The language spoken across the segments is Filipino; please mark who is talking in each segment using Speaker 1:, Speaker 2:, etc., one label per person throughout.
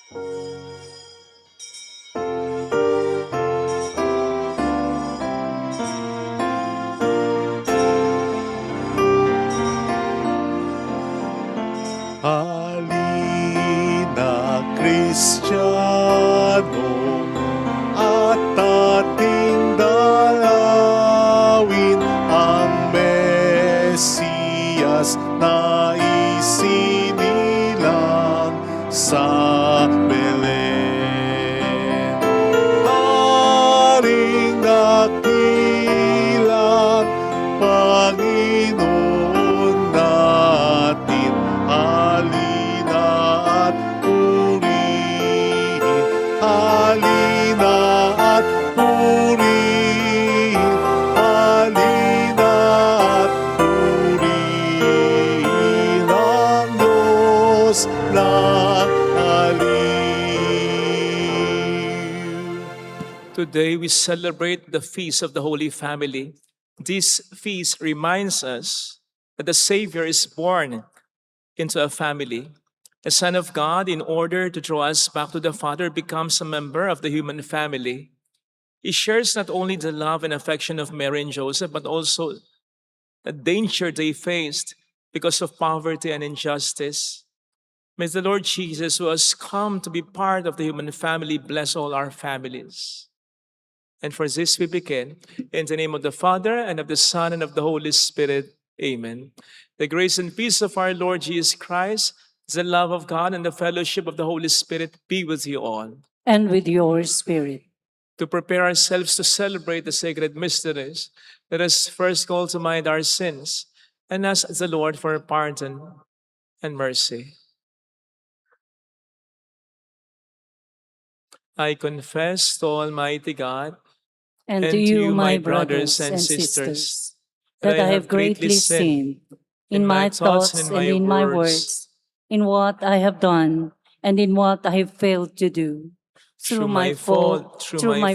Speaker 1: Halina, Kristiyano, at ating dalawin ang Mesiyas na isinilang sa Belen. Haring dakilang Panginoon natin, halina at purihin, halina at purihin, halina at purihin ang Diyos ng aliw.
Speaker 2: Today we celebrate the feast of the Holy Family. This feast reminds us that the Savior is born into a family. A Son of God, in order to draw us back to the Father, becomes a member of the human family. He shares not only the love and affection of Mary and Joseph, but also the danger they faced because of poverty and injustice. May the Lord Jesus, who has come to be part of the human family, bless all our families. And for this we begin, in the name of the Father, and of the Son, and of the Holy Spirit. Amen. The grace and peace of our Lord Jesus Christ, the love of God, and the fellowship of the Holy Spirit be with you all.
Speaker 3: And with your spirit.
Speaker 2: To prepare ourselves to celebrate the sacred mysteries, let us first call to mind our sins and ask the Lord for pardon and mercy. I confess to Almighty God
Speaker 3: And to you, my brothers and sisters, that I have greatly sinned in my thoughts and in my words, in what I have done and in what I have failed to do. Through my fault, through my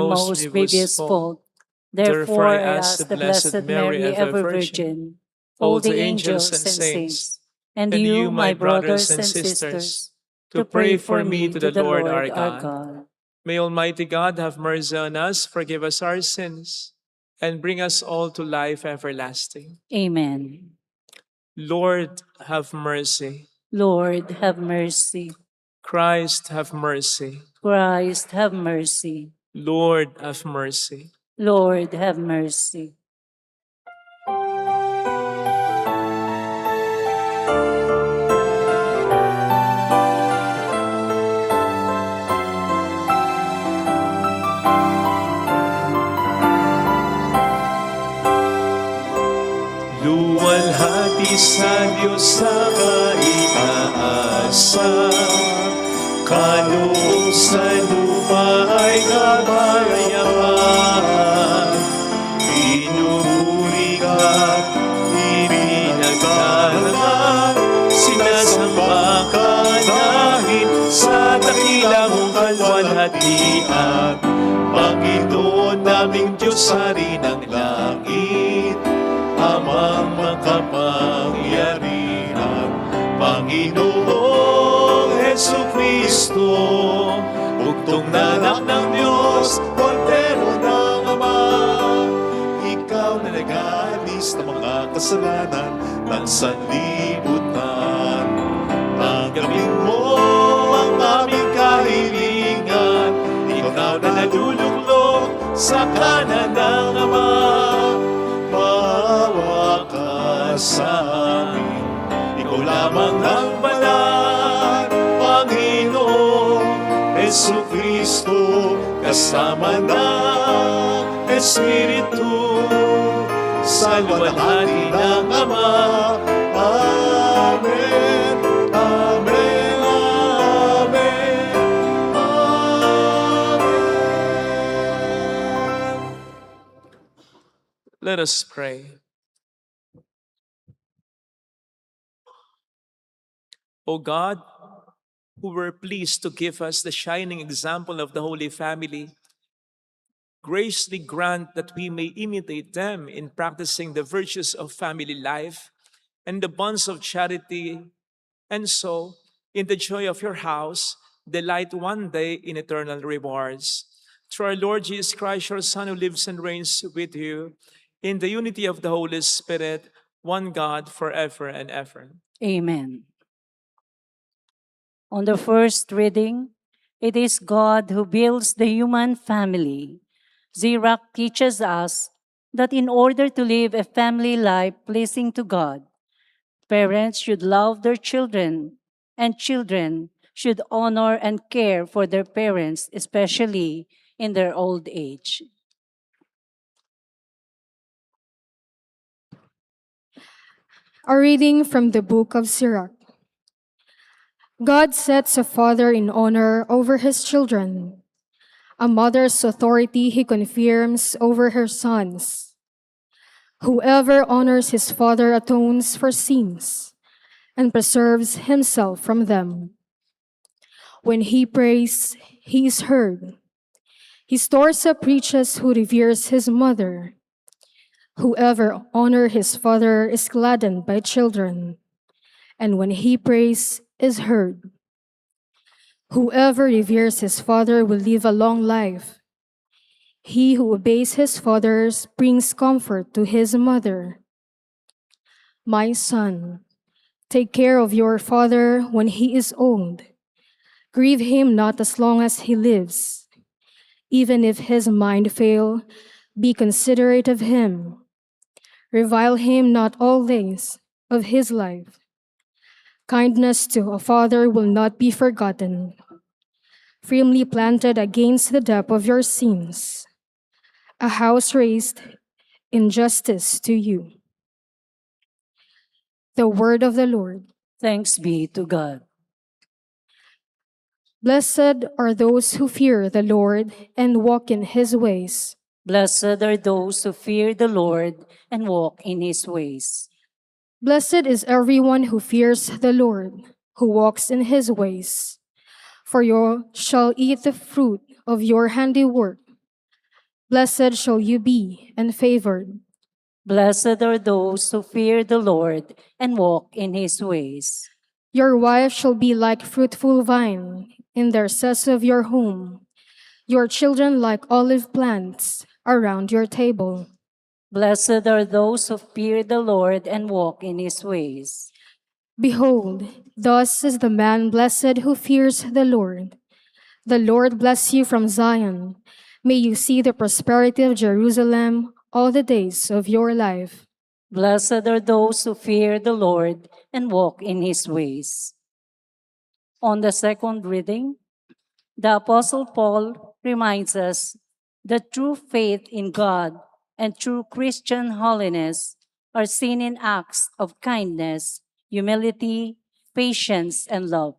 Speaker 3: most grievous fault. Therefore I ask the Blessed Mary, ever Virgin, all the angels and saints, and you, my brothers and sisters, to pray for me to the Lord our God.
Speaker 2: May Almighty God have mercy on us, forgive us our sins, and bring us all to life everlasting.
Speaker 3: Amen.
Speaker 2: Lord, have mercy.
Speaker 3: Lord, have mercy.
Speaker 2: Christ, have mercy.
Speaker 3: Christ, have mercy.
Speaker 2: Lord, have mercy.
Speaker 3: Lord, have mercy.
Speaker 1: Luwalhati sa Diyos sa kaitaasan, kaloob sa lupa ay kapayapaan. Pinupuri ka't ibinagdarama, sinasamba ka dahil sa dakila mong kalwalhatian. Panginoon naming Diyos, Hari ng langit, Amang makapangyarihan, Panginoong Jesucristo, bugtong na anak ng Diyos, Kordero ng Ama. Ikaw na nag-aalis ng mga kasalanan ng sanlibutan. Tanggapin mo ang aming kahilingan, ikaw na naluluklok sa kanan ng Ama. Maawa ka sa amin, ikaw lamang ang banal, Panginoon Jesucristo, kasama ng Espiritu, sa luwalhati ng Ama. Amen, amen, amen, amen.
Speaker 2: Let us pray. O God, who were pleased to give us the shining example of the Holy Family, graciously grant that we may imitate them in practicing the virtues of family life and the bonds of charity, and so, In the joy of your house, delight one day in eternal rewards. Through our Lord Jesus Christ, your Son, who lives and reigns with you, in the unity of the Holy Spirit, one God, forever and ever.
Speaker 3: Amen. On the first reading, it is God who builds the human family. Zirach teaches us that in order to live a family life pleasing to God, parents should love their children, and children should honor and care for their parents, especially in their old age.
Speaker 4: A reading from the book of Sirach. God sets a father in honor over his children. A mother's authority he confirms over her sons. Whoever honors his father atones for sins and preserves himself from them. When he prays, he is heard. He stores up riches who reveres his mother. Whoever honors his father is gladdened by children, and when he prays, is heard. Whoever reveres his father will live a long life. He who obeys his fathers brings comfort to his mother. My son, take care of your father when he is old. Grieve him not as long as he lives. Even if his mind fail, be considerate of him. Revile him not all days of his life. Kindness to a father will not be forgotten, firmly planted against the depth of your sins, a house raised in justice to you. The word of the Lord.
Speaker 3: Thanks be to God.
Speaker 4: Blessed are those who fear the Lord and walk in his ways.
Speaker 3: Blessed are those who fear the Lord and walk in his ways.
Speaker 4: Blessed is everyone who fears the Lord, who walks in his ways. For you shall eat the fruit of your handiwork. Blessed shall you be and favored.
Speaker 3: Blessed are those who fear the Lord and walk in his ways.
Speaker 4: Your wife shall be like fruitful vine in the recess of your home, your children like olive plants around your table.
Speaker 3: Blessed are those who fear the Lord and walk in his ways.
Speaker 4: Behold, thus is the man blessed who fears the Lord. The Lord bless you from Zion. May you see the prosperity of Jerusalem all the days of your life.
Speaker 3: Blessed are those who fear the Lord and walk in his ways. On the second reading, the Apostle Paul reminds us that true faith in God and true Christian holiness are seen in acts of kindness, humility, patience, and love.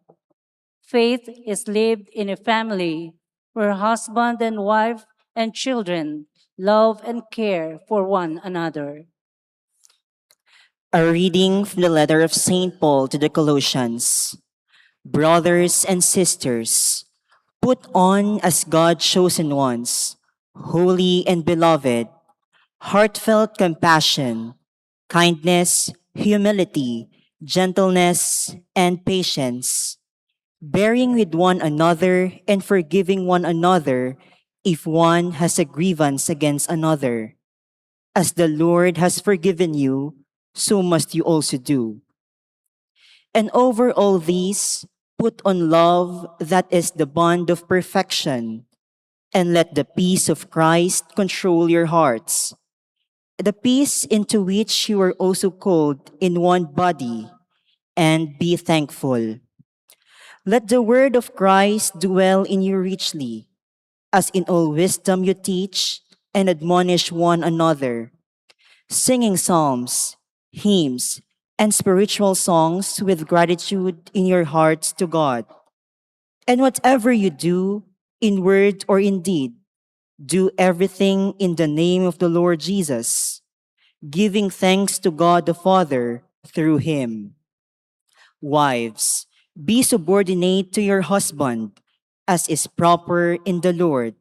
Speaker 3: Faith is lived in a family where husband and wife and children love and care for one another.
Speaker 5: A reading from the letter of St. Paul to the Colossians. Brothers and sisters, put on as God's chosen ones, holy and beloved, heartfelt compassion, kindness, humility, gentleness, and patience, bearing with one another and forgiving one another if one has a grievance against another. As the Lord has forgiven you, so must you also do. And over all these, put on love that is the bond of perfection, and let the peace of Christ control your hearts. The peace into which you are also called in one body, and be thankful. Let the word of Christ dwell in you richly, as in all wisdom you teach and admonish one another, singing psalms, hymns, and spiritual songs with gratitude in your hearts to God. And whatever you do, in word or in deed, do everything in the name of the Lord Jesus, giving thanks to God the Father through him. Wives, be subordinate to your husband, as is proper in the Lord.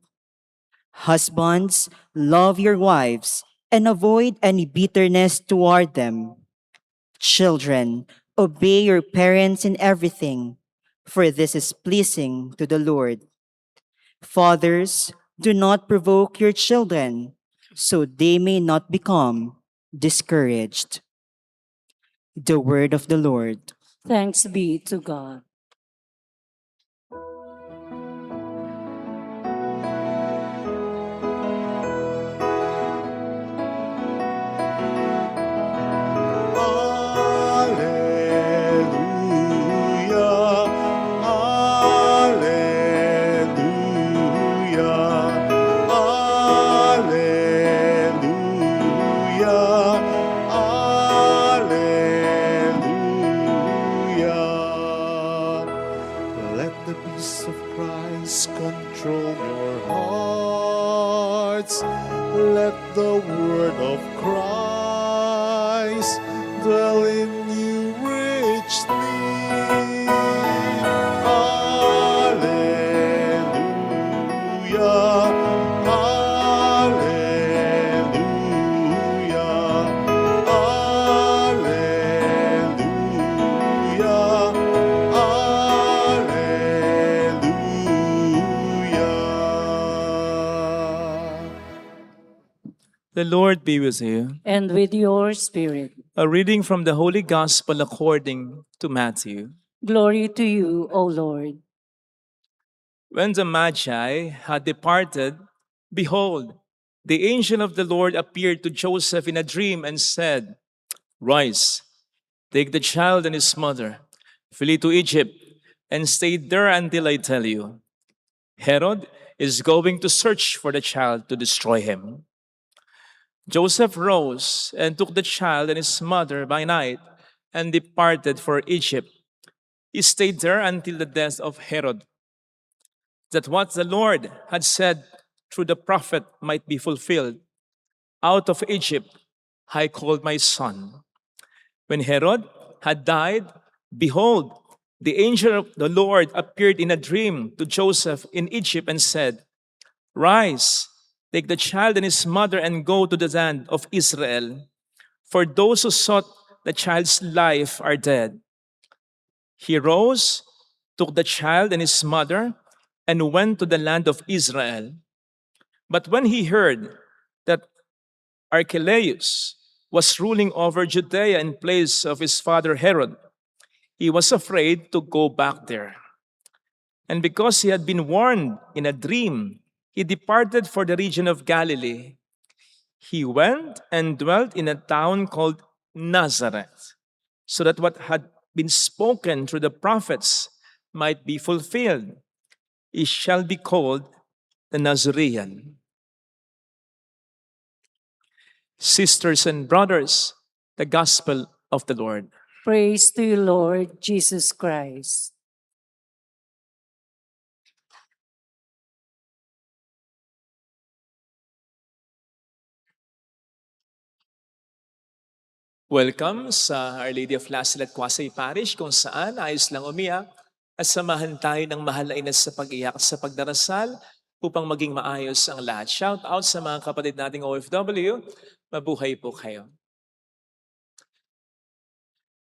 Speaker 5: Husbands, love your wives and avoid any bitterness toward them. Children, obey your parents in everything, for this is pleasing to the Lord. Fathers, do not provoke your children, so they may not become discouraged. The word of the Lord.
Speaker 3: Thanks be to God.
Speaker 1: Alleluia, alleluia, alleluia, alleluia. Let the peace of Christ control your hearts. Let the word of Christ dwell in you richly. Alleluia, alleluia, alleluia, alleluia.
Speaker 2: The Lord be with you.
Speaker 3: And with your spirit.
Speaker 2: A reading from the Holy Gospel according to Matthew.
Speaker 3: Glory to you, O Lord.
Speaker 2: When the Magi had departed, behold, the angel of the Lord appeared to Joseph in a dream and said, Rise, take the child and his mother, flee to Egypt, and stay there until I tell you. Herod is going to search for the child to destroy him. Joseph rose and took the child and his mother by night and departed for Egypt. He stayed there until the death of Herod, that what the Lord had said through the prophet might be fulfilled. Out of Egypt I called my son. When Herod had died, behold, the angel of the Lord appeared in a dream to Joseph in Egypt and said, Rise, take the child and his mother and go to the land of Israel, for those who sought the child's life are dead. He rose, took the child and his mother, and went to the land of Israel. But when he heard that Archelaus was ruling over Judea in place of his father Herod, he was afraid to go back there. And because he had been warned in a dream, he departed for the region of Galilee. He went and dwelt in a town called Nazareth, so that what had been spoken through the prophets might be fulfilled. He shall be called the Nazarene. Sisters and brothers, the gospel of the Lord.
Speaker 3: Praise to you, Lord Jesus Christ.
Speaker 2: Welcome sa Our Lady of Lassel at Quasay Parish, kung saan ayos lang umiyak at samahan tayo ng mahal na ina sa pag-iyak sa pagdarasal upang maging maayos ang lahat. Shout out sa mga kapatid nating OFW, mabuhay po kayo.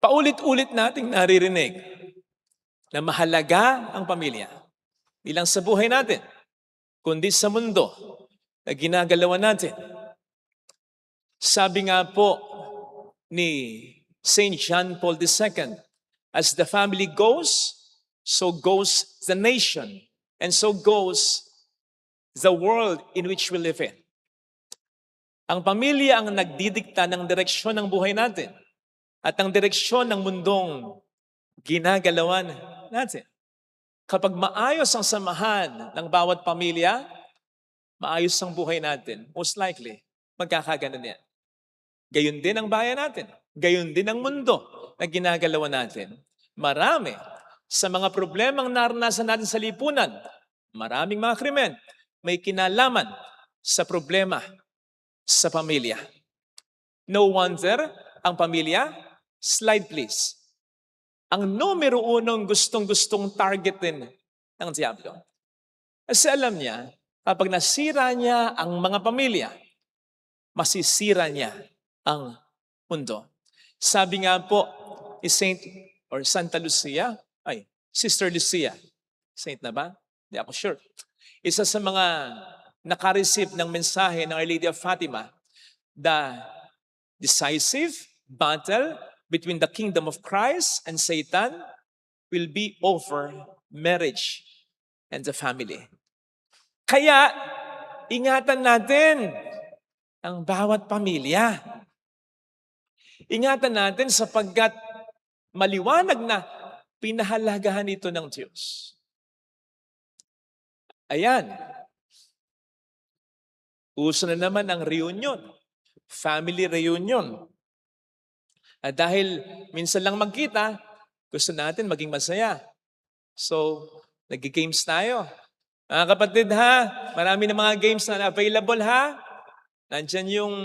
Speaker 2: Paulit-ulit nating naririnig na mahalaga ang pamilya. Di lang sa buhay natin, kundi sa mundo na ginagalawan natin. Sabi nga po ni St. John Paul II, as the family goes, so goes the nation, and so goes the world in which we live in. Ang pamilya ang nagdidikta ng direksyon ng buhay natin at ang direksyon ng mundong ginagalawan natin. Kapag maayos ang samahan ng bawat pamilya, maayos ang buhay natin. Most likely, magkakaganon yan. Gayon din ang bayan natin. Gayon din ang mundo na ginagalawan natin. Marami sa mga problemang naranasan natin sa lipunan, maraming mga krimen, may kinalaman sa problema sa pamilya. No wonder, ang pamilya, slide please, ang numero unong gustong-gustong targetin ng Diablo. Kasi alam niya, kapag nasira niya ang mga pamilya, masisira niya ang mundo. Sabi nga po ni Santa Lucia, Sister Lucia. Saint na ba? Hindi ako sure. Isa sa mga nakareceive ng mensahe ng Our Lady of Fatima, the decisive battle between the kingdom of Christ and Satan will be over marriage and the family. Kaya, ingatan natin ang bawat pamilya. Ingatan natin sapagkat maliwanag na pinahalagahan ito ng Diyos. Ayan. Uso na naman ang reunion. Family reunion. At dahil minsan lang magkita, gusto natin maging masaya. So, nag-games tayo. Mga kapatid ha, marami na mga games na available ha. Nandyan yung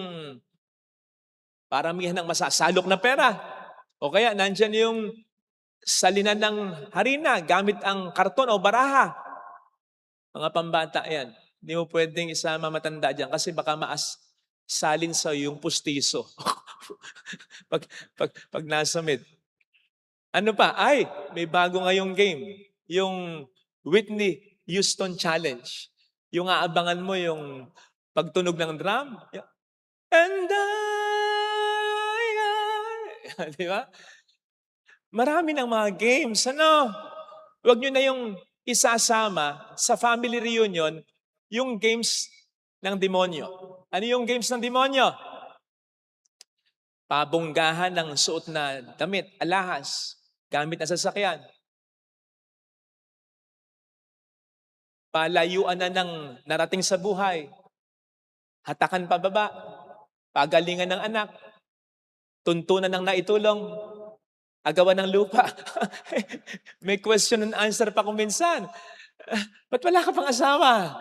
Speaker 2: paramihan ng masasalok na pera. O kaya nandyan yung salinan ng harina gamit ang karton o baraha. Mga pambata yan. Hindi mo pwedeng isama matanda dyan kasi baka salin sa yung pustiso. pag nasa mid. Ano pa? Ay, may bago ngayong game. Yung Whitney Houston Challenge. Yung aabangan mo yung pagtunog ng drum. And di ba? Marami ng mga games. Ano? Huwag nyo na yung isasama sa family reunion yung games ng demonyo. Ano yung games ng demonyo? Pabonggahan ng suot na damit, alahas, gamit na sasakyan. Palayuan na ng narating sa buhay. Hatakan pababa. Pagalingan ng anak. Tuntunan ng naitulong. Agawan ng lupa. May question and answer pa kung minsan. Ba't wala ka pang asawa?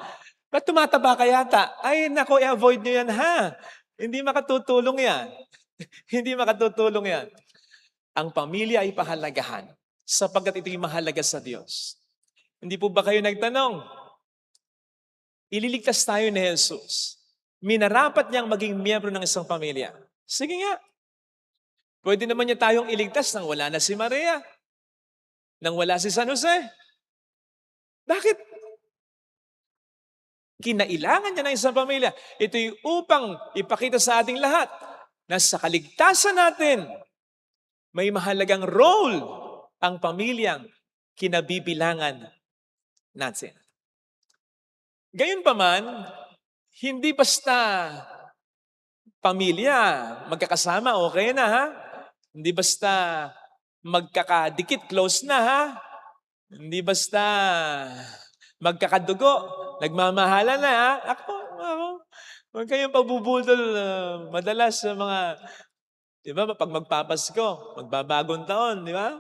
Speaker 2: Ba't tumataba ka yata? Ay, nako, i-avoid nyo yan ha. Hindi makatutulong yan. Hindi makatutulong yan. Ang pamilya ay pahalagahan sapagkat ito'y mahalaga sa Diyos. Hindi po ba kayo nagtanong? Ililigtas tayo ni Jesus. Minarapat niyang maging miyembro ng isang pamilya. Sige nga. Pwede naman niya tayong iligtas nang wala na si Maria. Nang wala si San Jose. Bakit? Kinailangan niya ng isang pamilya. Ito'y upang ipakita sa ating lahat na sa kaligtasan natin, may mahalagang role ang pamilyang kinabibilangan natin. Gayunpaman, hindi basta pamilya, magkakasama, okay na ha? Hindi basta magkakadikit, close na ha? Hindi basta magkakadugo, nagmamahala na ha? Ako, huwag kayong pagbubudol madalas sa mga, di ba, pag magpapasko, magbabagong taon, di ba?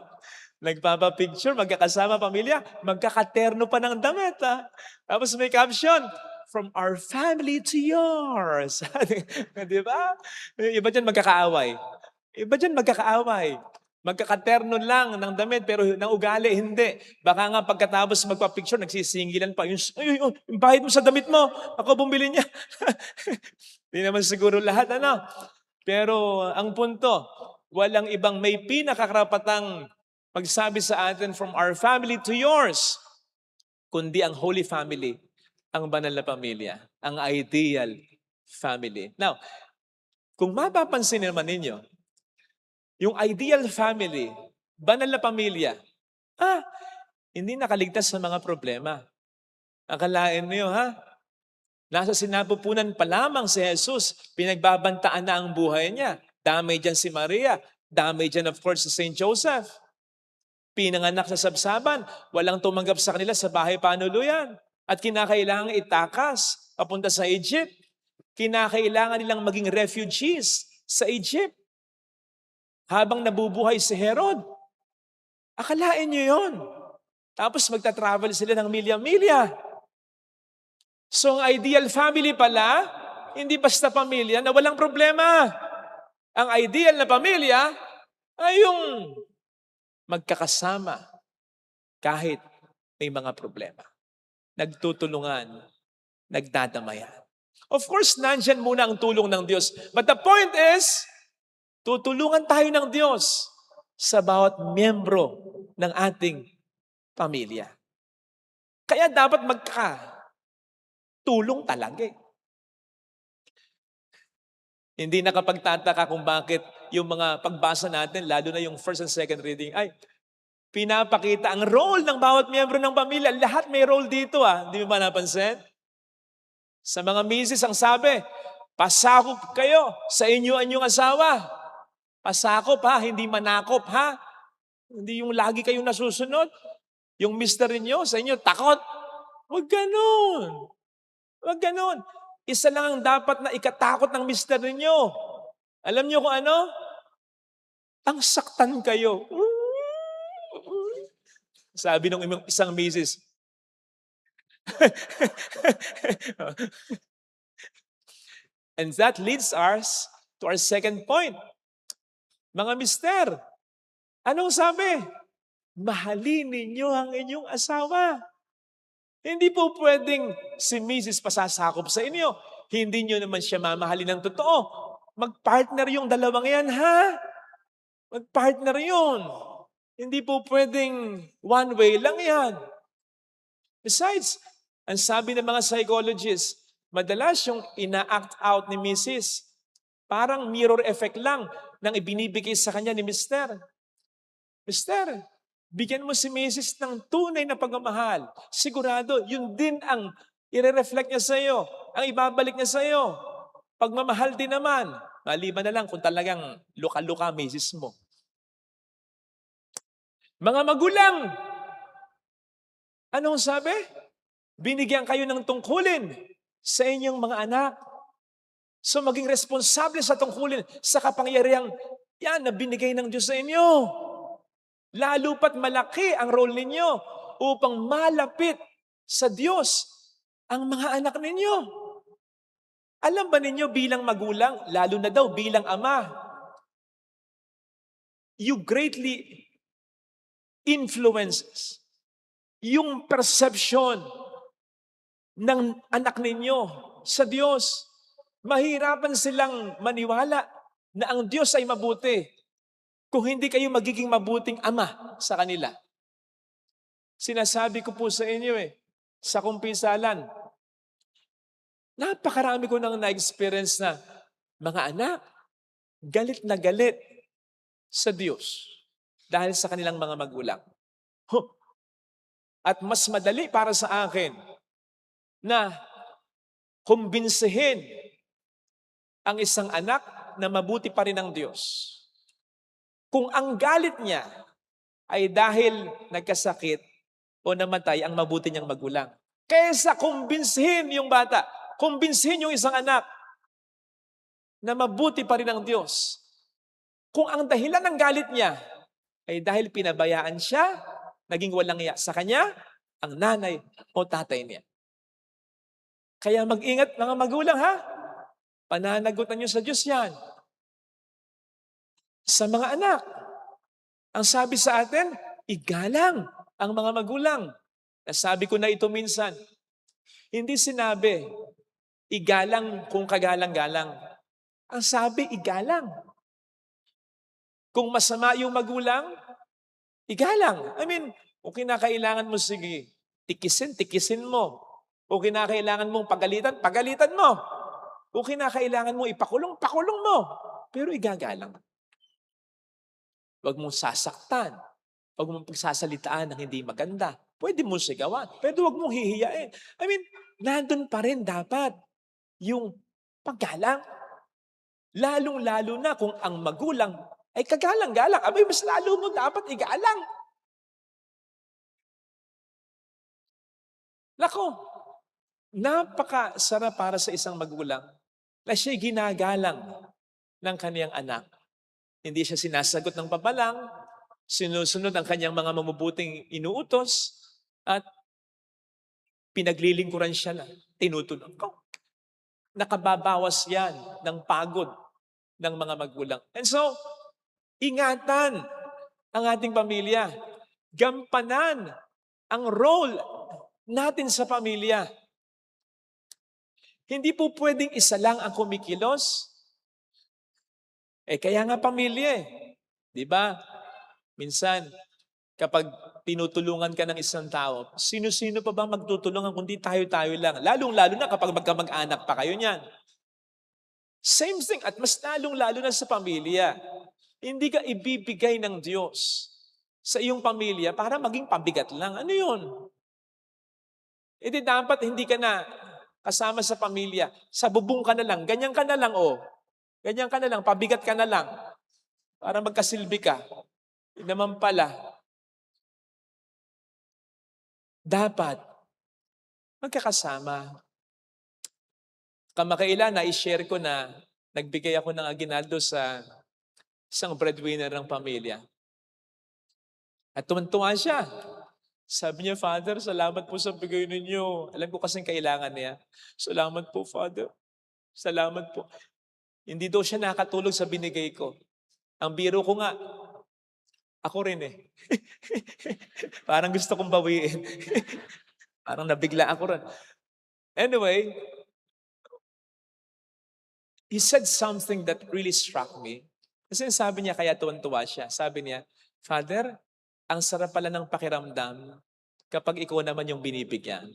Speaker 2: Nagpapapicture, magkakasama pamilya, magkakaterno pa ng damit ha? Tapos may caption, from our family to yours. Di ba? Iba dyan magkakaaway. Iba dyan magkakaaway. Magkakaterno lang ng damit pero ng ugali, hindi. Baka nga pagkatapos magpa-picture, nagsisingilan pa. Yung bahid mo sa damit mo, ako bumili niya. Hindi naman siguro lahat, ano? Pero ang punto, walang ibang may pinakakarapatang magsabi sa atin from our family to yours, kundi ang Holy Family, ang banal na pamilya, ang ideal family. Now, kung mapapansin naman ninyo, yung ideal family, banal na pamilya, hindi nakaligtas sa mga problema. Akalain niyo, ha? Nasa sinapupunan pa lamang si Jesus, pinagbabantaan na ang buhay niya. Damay dyan si Maria, damay dyan of course si Saint Joseph. Pinanganak sa sabsaban, walang tumanggap sa kanila sa bahay panuluyan. At kinakailangan itakas papunta sa Egypt. Kinakailangan nilang maging refugees sa Egypt. Habang nabubuhay si Herod. Akalain niyo yun. Tapos magta-travel sila ng milya-milya. So ang ideal family pala, hindi basta pamilya na walang problema. Ang ideal na pamilya ay yung magkakasama kahit may mga problema. Nagtutulungan, nagdadamayan. Of course, nandyan muna ang tulong ng Diyos. But the point is, tutulungan tayo ng Diyos sa bawat miyembro ng ating pamilya. Kaya dapat tulong talaga eh. Hindi nakapagtataka kung bakit yung mga pagbasa natin, lalo na yung first and second reading, ay pinapakita ang role ng bawat miyembro ng pamilya. Lahat may role dito Hindi mo ba napansin? Sa mga misis ang sabi, pasakop kayo sa inyo-anyong asawa. Pasakop hindi manakop Hindi yung lagi kayong nasusunod. Yung mister niyo sa inyo, takot. Huwag ganun. Huwag ganun. Isa lang ang dapat na ikatakot ng mister ninyo. Alam niyo kung ano? Ang saktan kayo. Sabi ng isang misis. And that leads us to our second point. Mga mister, anong sabi? Mahalin ninyo ang inyong asawa. Hindi po pwedeng si Mrs. pasasakop sa inyo. Hindi nyo naman siya mamahalin ng totoo. Mag-partner yung dalawang yan, Mag-partner yun. Hindi po pwedeng one way lang yan. Besides, ang sabi ng mga psychologists, madalas yung ina-act out ni Mrs. parang mirror effect lang ng ibinibigay sa kanya ni Mr. Mr., bigyan mo si Mrs. ng tunay na pagmamahal. Sigurado, yun din ang i-reflect niya sa iyo, ang ibabalik niya sa iyo. Pagmamahal din naman. Maliban na lang kung talagang luka-luka Mrs. mo. Mga magulang, anong sabi? Binigyan kayo ng tungkulin sa inyong mga anak. So maging responsable sa tungkulin, sa kapangyarihang yan na binigay ng Diyos sa inyo. Lalo pat malaki ang role ninyo upang malapit sa Diyos ang mga anak ninyo. Alam ba ninyo bilang magulang, lalo na daw bilang ama, you greatly influences yung perception ng anak ninyo sa Diyos. Mahirapan silang maniwala na ang Diyos ay mabuti kung hindi kayo magiging mabuting ama sa kanila. Sinasabi ko po sa inyo sa kumpisalan, napakarami ko nang na-experience na mga anak, galit na galit sa Diyos dahil sa kanilang mga magulang. At mas madali para sa akin na kumbinsihin ang isang anak na mabuti pa rin ang Diyos kung ang galit niya ay dahil nagkasakit o namatay ang mabuti niyang magulang. Kaysa kumbinsihin yung bata, kumbinsihin yung isang anak na mabuti pa rin ang Diyos. Kung ang dahilan ng galit niya ay dahil pinabayaan siya, naging walang iya sa kanya, ang nanay o tatay niya. Kaya mag-ingat mga magulang Pananagutan niyo sa Diyos yan. Sa mga anak, ang sabi sa atin, igalang ang mga magulang. Nasabi ko na ito minsan, hindi sinabi, igalang kung kagalang-galang. Ang sabi, igalang. Kung masama yung magulang, igalang. Kung kinakailangan mo, sige, tikisin mo. Kung kinakailangan mong pagalitan mo. Kung kinakailangan mo ipakulong mo. Pero igagalang. Huwag mong sasaktan. Huwag mong pagsasalitaan ng hindi maganda. Pwede mong sigawan, pero huwag mong hihiyain. Nandun pa rin dapat yung paggalang. Lalong-lalo na kung ang magulang ay kagalang-galang. Mas lalo mo dapat igalang. Nako, napakasarap para sa isang magulang na siya'y ginagalang ng kaniyang anak. Hindi siya sinasagot ng pabalang, sinusunod ang kanyang mga mabubuting inuutos, at pinaglilingkuran siya na tinutulong ko. Nakababawas yan ng pagod ng mga magulang. And so, ingatan ang ating pamilya. Gampanan ang role natin sa pamilya. Hindi po pwedeng isa lang ang kumikilos. Kaya nga pamilya Di ba? Minsan, kapag tinutulungan ka ng isang tao, sino-sino pa bang magtutulungan kundi tayo-tayo lang? Lalong-lalo na kapag magkamag-anak pa kayo niyan. Same thing, at mas lalong-lalo na sa pamilya. Hindi ka ibibigay ng Diyos sa iyong pamilya para maging pabigat lang. Ano yun? E di dapat hindi ka na kasama sa pamilya. Sa bubong ka na lang. Ganyan ka na lang, oh. Ganyan ka na lang. Pabigat ka na lang. Para magkasilbi ka. Hindi naman pala. Dapat magkakasama. Kamakailan, na-share ko na nagbigay ako ng aginaldo sa isang breadwinner ng pamilya. At tumantuwa siya. Sabi niya, Father, salamat po sa bigay ninyo. Alam ko kasing kailangan niya. Salamat po, Father. Salamat po. Hindi daw siya nakatulog sa binigay ko. Ang biro ko nga, ako rin eh. Parang gusto kong bawiin. Parang nabigla ako rin. Anyway, he said something that really struck me. Kasi sabi niya, kaya tuwan-tuwa siya. Sabi niya, Father, ang sarap pala ng pakiramdam kapag ikaw naman yung binibigyan.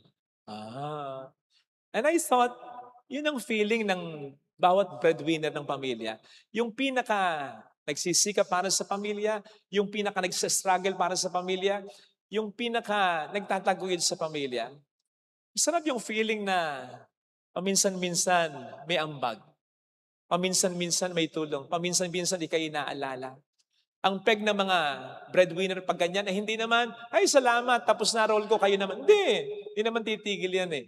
Speaker 2: And I thought, yun ang feeling ng bawat breadwinner ng pamilya. Yung pinaka nagsisikap para sa pamilya, yung pinaka nagsastruggle para sa pamilya, yung pinaka nagtataguyod sa pamilya. Masarap yung feeling na paminsan-minsan may ambag. Paminsan-minsan may tulong. Paminsan-minsan di kayo inaalala. Ang peg ng mga breadwinner pag ganyan, hindi naman, ay salamat, tapos na roll ko, kayo naman. Hindi naman titigil yan eh.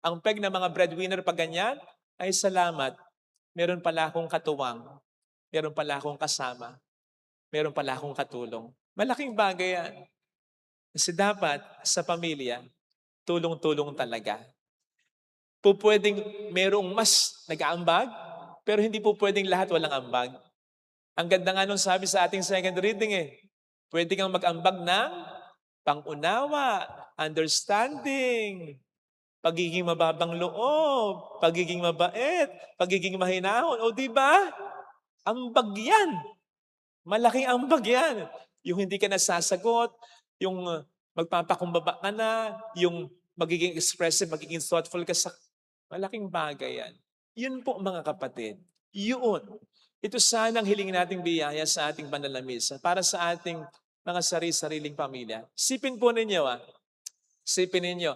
Speaker 2: Ang peg ng mga breadwinner pag ganyan, ay salamat, meron pala akong katuwang, meron pala akong kasama, meron pala akong katulong. Malaking bagay yan. Kasi dapat sa pamilya, tulong-tulong talaga. Pwedeng merong mas nag-aambag, pero hindi po pwedeng lahat walang ambag. Ang ganda nga nung sabi sa ating second reading pwede kang mag-ambag ng pangunawa, understanding, pagiging mababang loob, pagiging mabait, pagiging mahinahon. O di ba? Ambag yan. Malaking ambag yan. Yung hindi ka nasasagot, yung magpapakumbaba ka na, yung magiging expressive, magiging thoughtful ka sa... Malaking bagay yan. Yun po mga kapatid. Yun. Ito sanang hilingin nating biyaya sa ating banal na misa para sa ating mga sariling pamilya. Sipin po ninyo Sipin ninyo.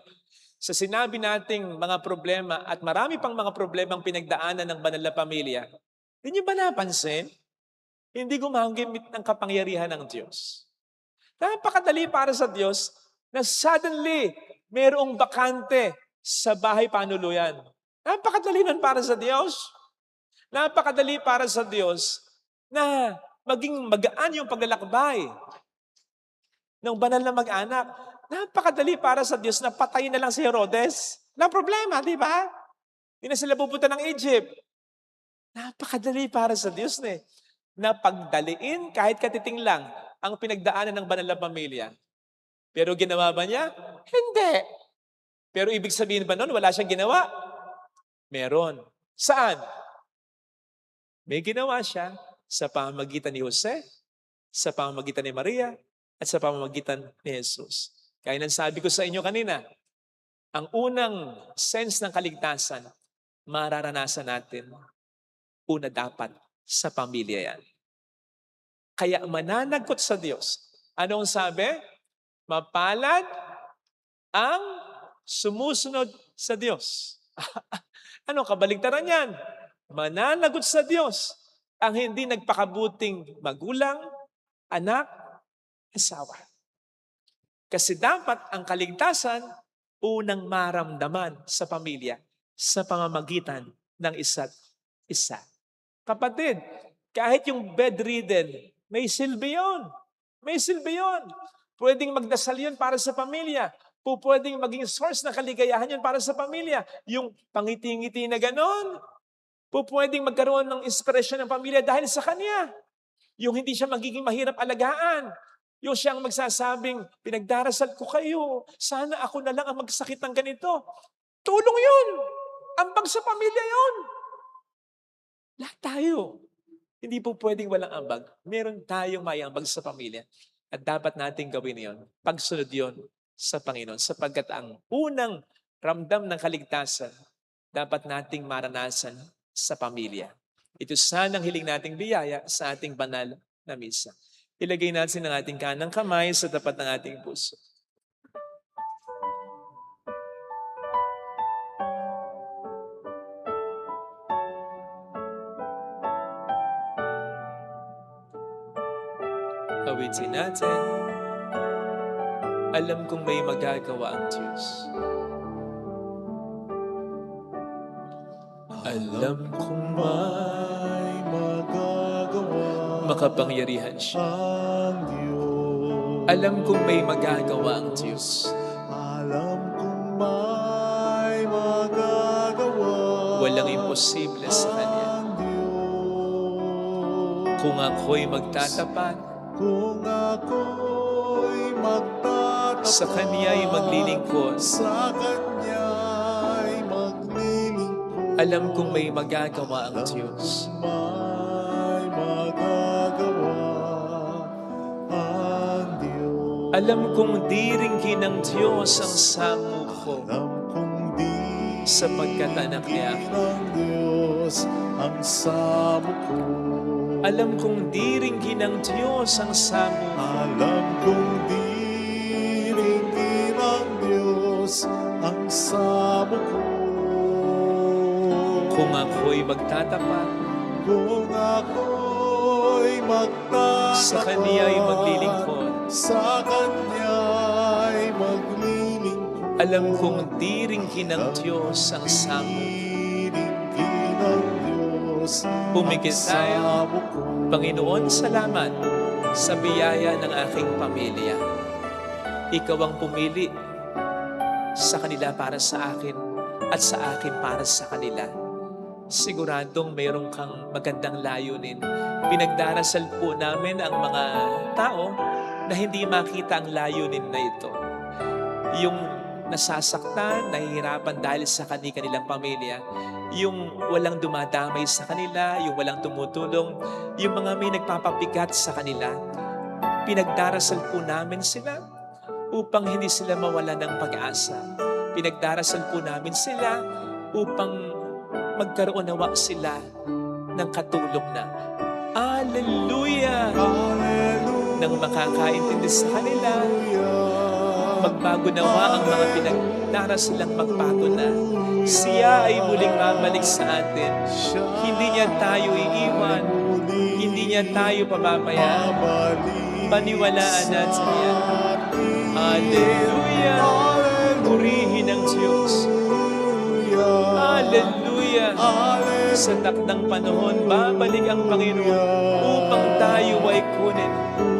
Speaker 2: Sa sinabi nating mga problema at marami pang mga problemang pinagdaanan ng banal na pamilya, hindi ba napansin? Hindi gumamit ng kapangyarihan ng Diyos. Napakadali para sa Diyos na suddenly mayroong bakante sa bahay panuluyan. Napakadali nun para sa Diyos. Napakadali para sa Diyos na maging magaan yung paglalakbay ng banal na mag-anak. Napakadali para sa Diyos na patayin na lang si Herodes. Walang problema, di ba? Hindi na sila pupunta ng Egypt. Napakadali para sa Diyos na pagdaliin kahit katiting lang ang pinagdaanan ng banal na pamilya. Pero ginawa ba niya? Hindi. Pero ibig sabihin ba nun, wala siyang ginawa? Meron. Saan? May ginawa siya sa pamamagitan ni Jose, sa pamamagitan ni Maria, at sa pamamagitan ni Jesus. Kaya nang sabi ko sa inyo kanina, ang unang sense ng kaligtasan, mararanasan natin, una dapat sa pamilya yan. Kaya mananagot sa Diyos. Anong sabi? Mapalad ang sumusunod sa Diyos. Ano kabaligtaran yan? Mananagot sa Diyos ang hindi nagpakabuting magulang, anak, asawa. Kasi dapat ang kaligtasan unang maramdaman sa pamilya sa pamamagitan ng isa't isa. Kapatid, kahit yung bedridden, may silbi yun. May silbi yun. Pwedeng magdasal yun para sa pamilya. Pwedeng maging source na kaligayahan yun para sa pamilya. Yung pangiti-ngiti na ganon, pwedeng magkaroon ng inspirasyon ng pamilya dahil sa kanya. Yung hindi siya magiging mahirap alagaan. Yung siyang magsasabing, pinagdarasal ko kayo, sana ako na lang ang magsakit ng ganito. Tulong yun. Ambag sa pamilya yun. Lahat tayo. Hindi po pwedeng walang ambag. Meron tayong may ambag sa pamilya. At dapat nating gawin yon. Pagsunod yon sa Panginoon. Sapagkat ang unang ramdam ng kaligtasan, dapat nating maranasan sa pamilya. Ito sanang hiling nating biyaya sa ating banal na misa. Ilagay natin ang ating kanang kamay sa tapat ng ating puso. Awitin natin. Alam kong may magagawa ang Diyos. Alam kong
Speaker 1: May magagawa
Speaker 2: makapangyarihan siya.
Speaker 1: ang Diyos.
Speaker 2: Alam kong may magagawa ang Diyos.
Speaker 1: Alam kong may magagawa
Speaker 2: Walang imposible sa Kanya.
Speaker 1: ang Diyos.
Speaker 2: Kung ako'y magtatapat,
Speaker 1: Kung ako'y magtatapat
Speaker 2: sa Kanya'y maglilingkod,
Speaker 1: sa Kanya'y maglilingkod,
Speaker 2: alam kong may magagawa ang Diyos.
Speaker 1: may magagawa ang Diyos.
Speaker 2: Alam kong diringgin ng Diyos ang samo ko,
Speaker 1: Alam kong di
Speaker 2: sapagkat anak niya ako.
Speaker 1: ng Diyos ang samo ko.
Speaker 2: Alam kong diringgin ng Diyos ang samo ko,
Speaker 1: Alam kong diringgin ng Diyos ang samo ko.
Speaker 2: kung ako'y magtatapat,
Speaker 1: Kung ako'y magtatapat
Speaker 2: sa Kaniya'y maglilingkod.
Speaker 1: sa Kanya'y maglilingkod.
Speaker 2: Alam kong diringgin ng Diyos ang samo ko.
Speaker 1: Diringgin ng Diyos
Speaker 2: Pumikit
Speaker 1: ang
Speaker 2: tayo.
Speaker 1: samo ko.
Speaker 2: Panginoon, salamat sa biyaya ng aking pamilya. Ikaw ang pumili sa kanila para sa akin at sa akin para sa kanila. Siguradong mayroon kang magandang layunin. Pinagdarasal po namin ang mga tao na hindi makita ang layunin na ito. Yung nasasaktan, nahihirapan dahil sa kanilang pamilya, yung walang dumadamay sa kanila, yung walang tumutulong, yung mga may nagpapabigat sa kanila. Pinagdarasal po namin sila upang hindi sila mawala ng pag-asa. Pinagdarasal po namin sila upang magkaroon nawa sila ng katulong na Alleluia!
Speaker 1: Hallelujah.
Speaker 2: Nang makakaintindi sa kanila, magbago nawa ang mga pinagdarasalang magbago na. Siya ay muling babalik sa atin. Hindi niya tayo iiwan. Hindi niya tayo pababayaan. Paniwalaan natin yan. Alleluia! Purihin ang Diyos. Alleluia! Sa takdang panahon, babalik ang Panginoon upang tayo ay kunin.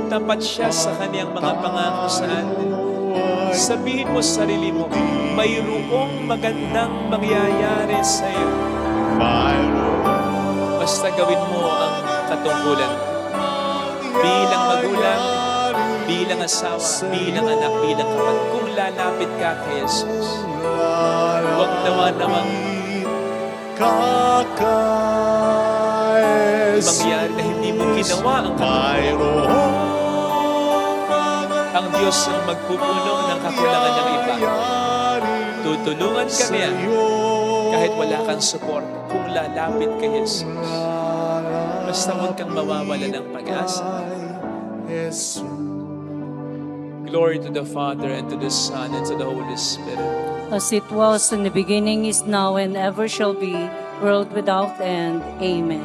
Speaker 2: Tapat siya sa kaniyang mga pangako sa atin. Sabihin mo sa sarili mo, mayroong magandang mangyayari sa iyo. Basta gawin mo ang katungkulan. Bilang magulang, bilang asawa, bilang anak, bilang kapatid, kung lalapit ka kay Jesus, huwag nawang mangyari na hindi mo ginawa ang katungkulan. Ang Diyos ang magpupuno ng kakulangan ng iba. Tutulungan ka niya kahit wala kang support kung lalapit kay Jesus. Basta huwag kang mawawala ng pag-asa. Glory to the Father, and to the Son, and to the Holy Spirit.
Speaker 3: As it was in the beginning, is now, and ever shall be, world without end. Amen.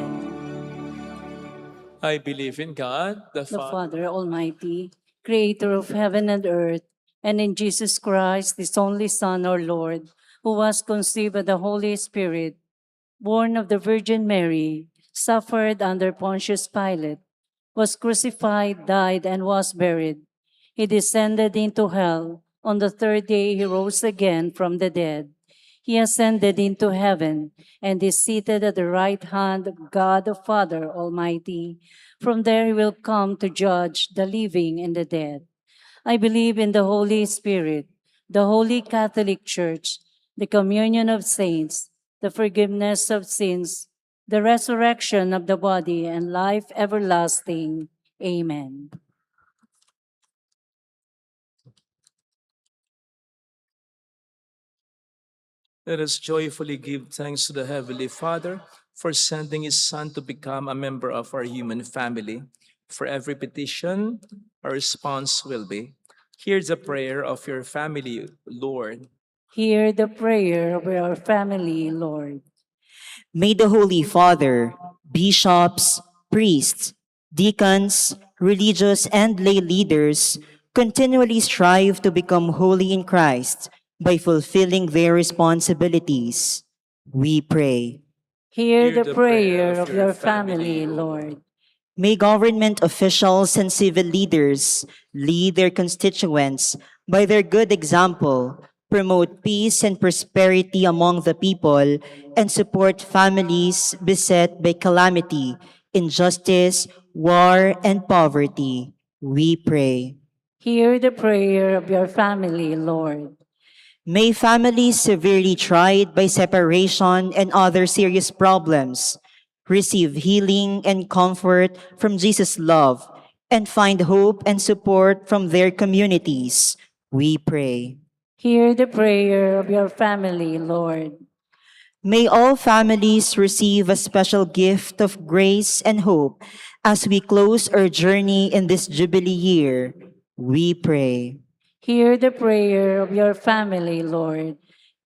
Speaker 2: I believe in God, the
Speaker 3: The
Speaker 2: Father,
Speaker 3: Father Almighty, creator of heaven and earth, and in Jesus Christ, his only Son, our Lord, who was conceived by the Holy Spirit, born of the Virgin Mary, suffered under Pontius Pilate, was crucified, died, and was buried. He descended into hell. On the third day, he rose again from the dead. He ascended into heaven and is seated at the right hand of God the Father Almighty. From there, he will come to judge the living and the dead. I believe in the Holy Spirit, the Holy Catholic Church, the communion of saints, the forgiveness of sins, the resurrection of the body, and life everlasting. Amen.
Speaker 2: Let us joyfully give thanks to the Heavenly Father for sending His Son to become a member of our human family. For every petition, our response will be, hear the prayer of your family, Lord.
Speaker 3: Hear the prayer of our family, Lord.
Speaker 5: May the Holy Father, bishops, priests, deacons, religious and lay leaders continually strive to become holy in Christ by fulfilling their responsibilities. We pray.
Speaker 3: Hear the prayer of your family, Lord.
Speaker 5: May government officials and civil leaders lead their constituents by their good example, promote peace and prosperity among the people, and support families beset by calamity, injustice, war, and poverty. We pray.
Speaker 3: Hear the prayer of your family, Lord.
Speaker 5: May families severely tried by separation and other serious problems receive healing and comfort from Jesus' love and find hope and support from their communities. We pray.
Speaker 3: Hear the prayer of your family, Lord.
Speaker 5: May all families receive a special gift of grace and hope as we close our journey in this Jubilee year. We pray.
Speaker 3: Hear the prayer of your family, Lord.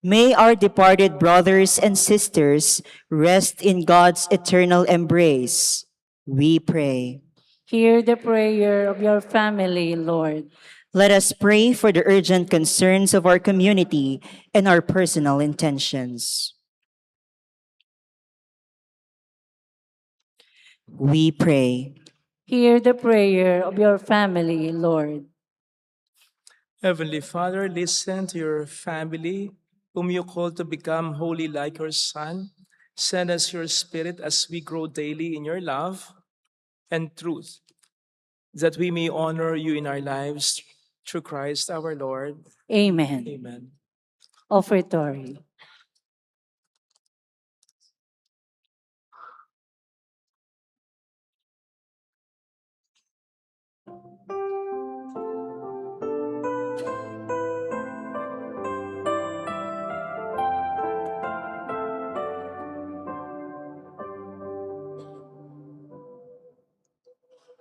Speaker 5: May our departed brothers and sisters rest in God's eternal embrace. We pray.
Speaker 3: Hear the prayer of your family, Lord.
Speaker 5: Let us pray for the urgent concerns of our community and our personal intentions. We pray.
Speaker 3: Hear the prayer of your family, Lord.
Speaker 2: Heavenly Father, listen to your family, whom you call to become holy like your Son. Send us your Spirit as we grow daily in your love and truth, that we may honor you in our lives through Christ our Lord.
Speaker 3: Amen.
Speaker 2: Amen.
Speaker 3: Offertory.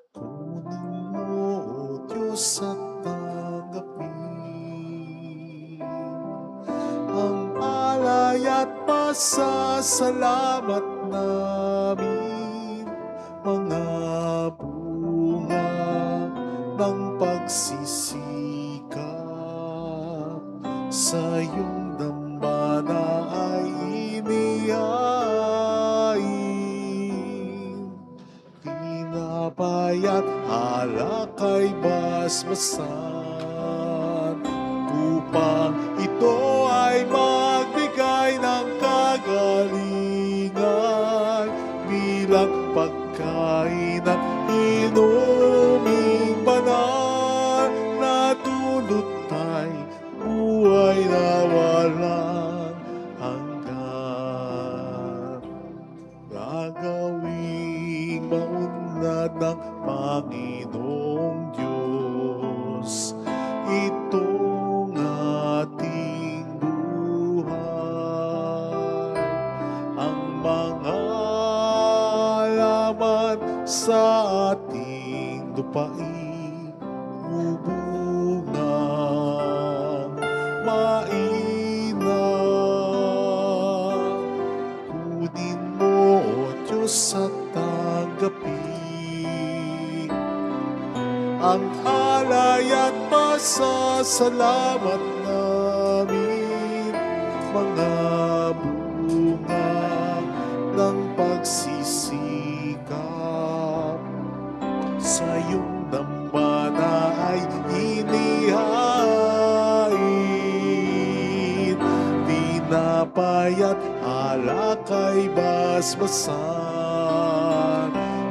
Speaker 1: Kunin mo, O Diyos, at tanggapin ang alay at pasasalamat namin, mga bunga ng pagsisikap sa iyong dambana ay inihain. Tinapay at alak ay basbasan upang ito ay magbigay ng kagalingan bilang pagkain at inuming banal na dulot ay buhay na walang hanggan. Gagawing maunlad ng Panginoong Diyos itong ating buhay. Ang mga laman sa ating lupain bubungang mainam. Kunin mo, O Diyos, at tanggapin ang alay at pasasalamat namin, mga bunga ng pagsisikap sa iyong dambana ay inihain. Tinapay at alak ay basbasan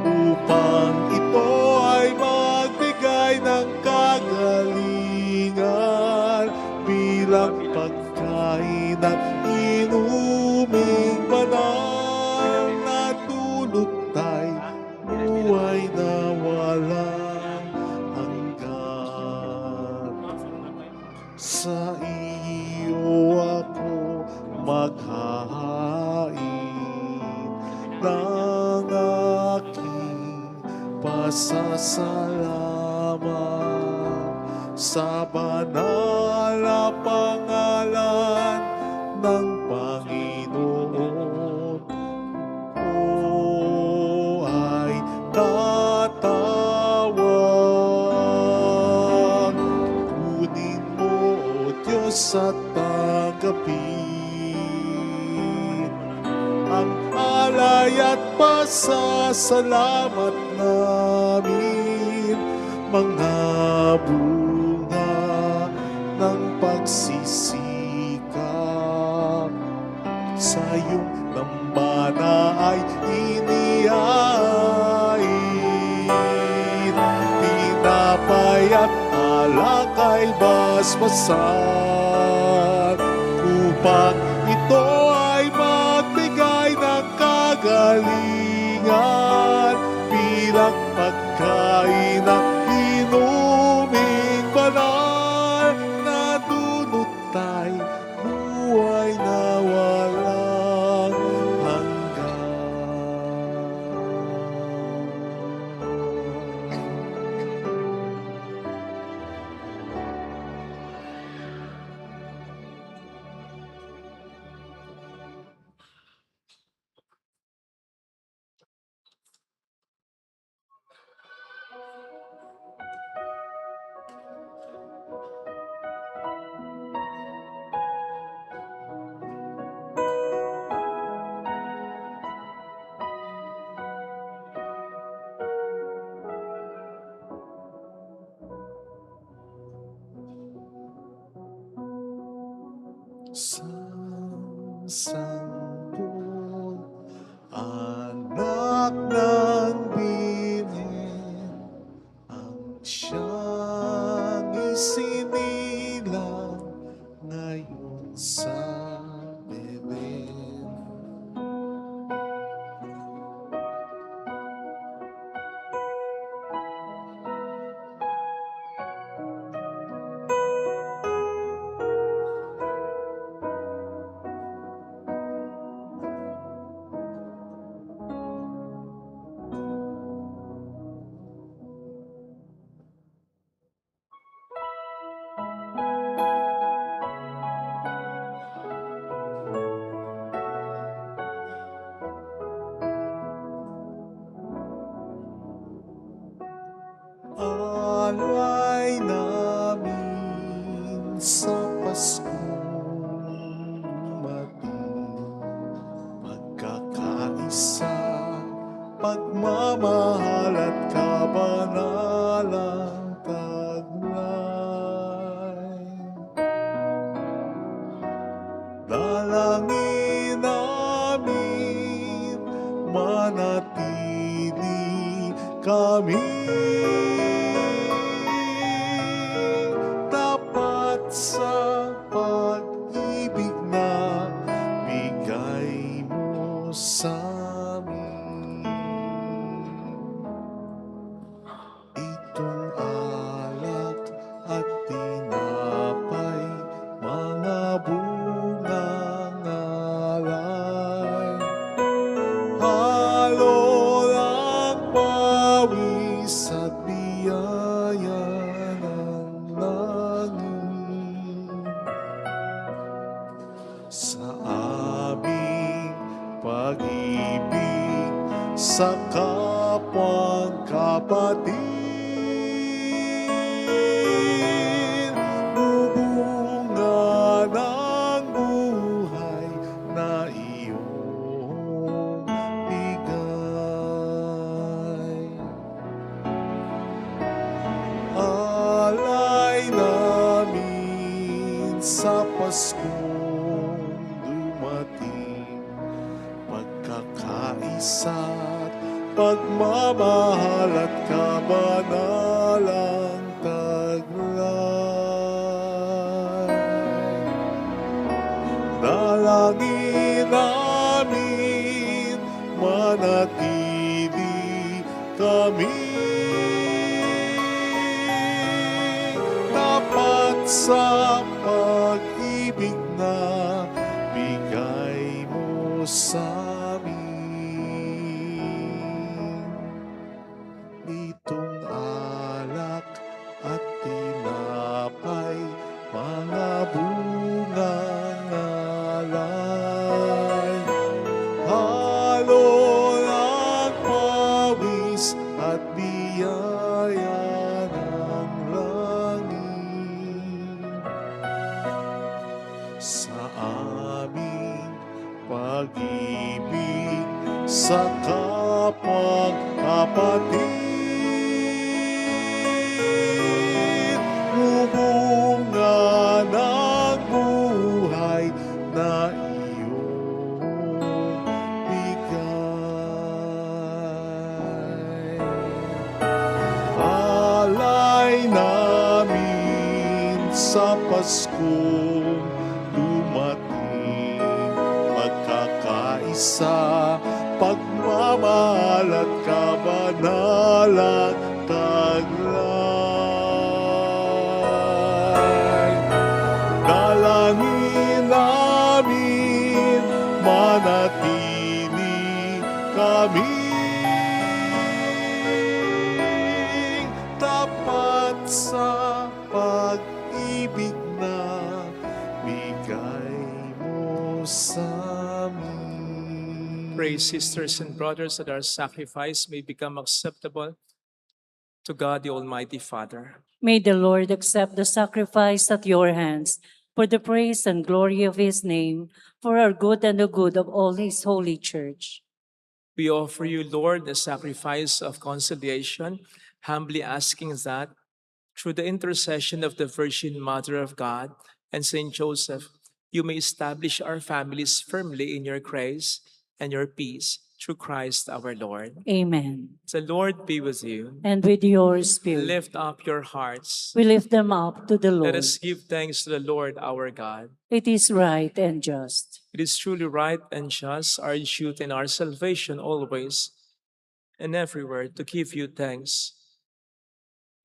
Speaker 1: upang ito ay magbigay ng kagalingan bilang pagkain at inuming banal na dulot ay buhay na walang hanggan. Sa iyo ako maghahain ng aking pasasalamat sa banal na pangalan ng Panginoon ko ay tatawag. Kunin mo, O Diyos, at tanggapin ang alay at pasasalamat namin, mga bunga ng pagsisikap sa iyong dambana ay inihain. Tinapay at alak ay basbasan upang ito ay magbigay ng kagalingan bilang pagkain ng inuming banal na dulot tayo buhay na walang Sampung anak ng Birhen ang siyang isinilang ngayon sa Beben. Alay namin sa Paskong dumating, pagkakaisa, pagmamahal at kabanalang taglay. Dalangin namin manatili kami tapat sa pag-ibig na bigay mo sa amin. Itong alak at tinapay, mga bungang alay, halo ang pawis at biyaya ng langit sa aming pag-ibig sa kapwang kapatid. Bubunga ng buhay na iyong bigay. Alay namin sa Paskong dumating, pagkakaisa't pagmamahal at kabanalang taglay. Dalangin namin manatili kami tapat sa pag-ibig na bigay sa amin itong alak at tinapay, mga bungang alay. Halo ng pawis at biyaya ng langit sa aming pag-ibig sa kapwang kapatid. Mumunga ng buhay na iyong bigay. Alay namin sa Paskong dumating, magkakaisa, pagmamahal at kabanalan taglay. Dalangin namin manatili kami tapat sa pag-ibig na bigay mo sa amin.
Speaker 2: Pray, sisters and brothers, that our sacrifice may become acceptable to God the Almighty Father.
Speaker 3: May the Lord accept the sacrifice at your hands for the praise and glory of his name, for our good and the good of all his holy church.
Speaker 2: We offer you, Lord, the sacrifice of conciliation, humbly asking that, through the intercession of the Virgin Mother of God and Saint Joseph, you may establish our families firmly in your grace and your peace through Christ our Lord.
Speaker 3: Amen.
Speaker 2: The Lord be with you.
Speaker 3: And with your spirit,
Speaker 2: Lift up your hearts.
Speaker 3: we lift them up to the
Speaker 2: Let
Speaker 3: Lord.
Speaker 2: us give thanks to the Lord our God.
Speaker 3: It is right and just.
Speaker 2: It is truly right and just, our duty and our salvation always and everywhere to give you thanks.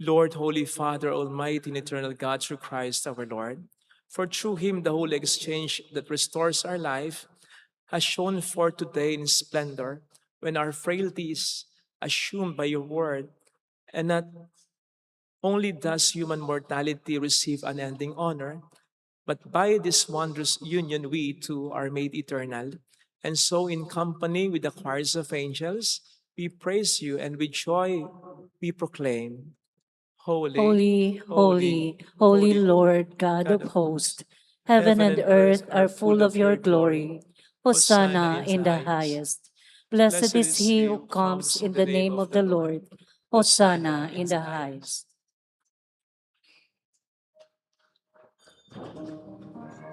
Speaker 2: Lord, Holy Father, Almighty and Eternal God, through Christ our Lord, for through him the holy exchange that restores our life has shone forth today in splendor, when our frailties assumed by your word, and not only does human mortality receive unending honor, but by this wondrous union we too are made eternal. And so in company with the choirs of angels, we praise you, and with joy we proclaim, Holy,
Speaker 3: Holy, holy, holy Lord God of hosts, heaven and earth are full of your glory. Hosanna in the highest. Blessed is he who comes in the name of the Lord. Hosanna in the highest.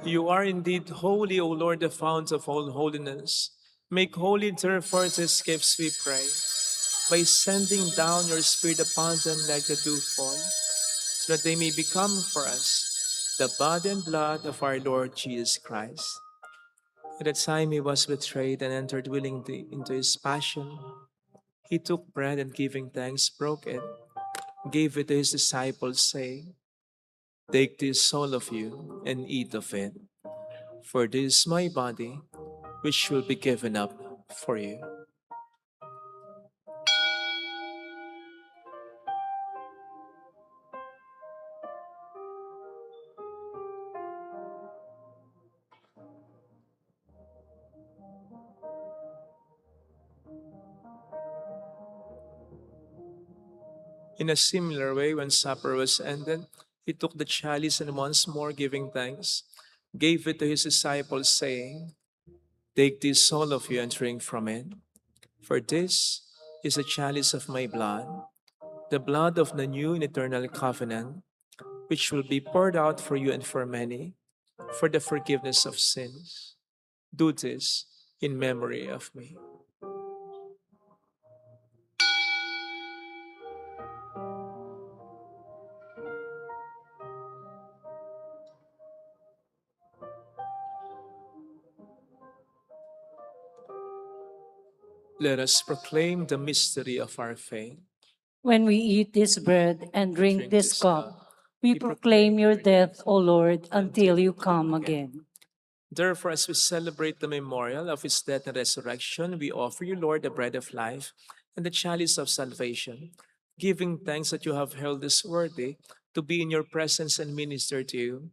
Speaker 2: You are indeed holy, O Lord, the fount of all holiness. Make holy, therefore, these gifts, we pray, by sending down your Spirit upon them like the dewfall, so that they may become for us the body and blood of our Lord Jesus Christ. At the time he was betrayed and entered willingly into his passion, he took bread and giving thanks, broke it, gave it to his disciples, saying, Take this, all of you, and eat of it, for this is my body, which will be given up for you. In a similar way, when supper was ended, he took the chalice and once more giving thanks, gave it to his disciples, saying, Take this, all of you, and drink from it. For this is the chalice of my blood, the blood of the new and eternal covenant, which will be poured out for you and for many, for the forgiveness of sins. Do this in memory of me. Let us proclaim the mystery of our faith.
Speaker 3: When we eat this bread and drink
Speaker 2: Drink
Speaker 3: this
Speaker 2: this
Speaker 3: cup,
Speaker 2: cup,
Speaker 3: we proclaim your death, O Lord, until you come again.
Speaker 2: Therefore, as we celebrate the memorial of his death and resurrection, we offer you, Lord, the bread of life and the chalice of salvation, giving thanks that you have held us worthy to be in your presence and minister to you.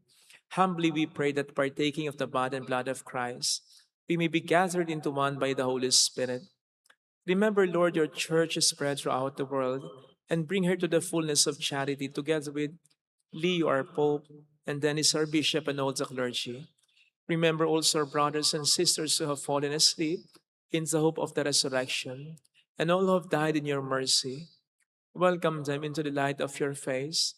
Speaker 2: Humbly we pray that partaking of the body and blood of Christ, we may be gathered into one by the Holy Spirit. Remember, Lord, your church is spread throughout the world, and bring her to the fullness of charity, together with Leo, our Pope, and Dennis, our Bishop, and all the clergy. Remember also our brothers and sisters who have fallen asleep in the hope of the resurrection, and all who have died in your mercy. Welcome them into the light of your face.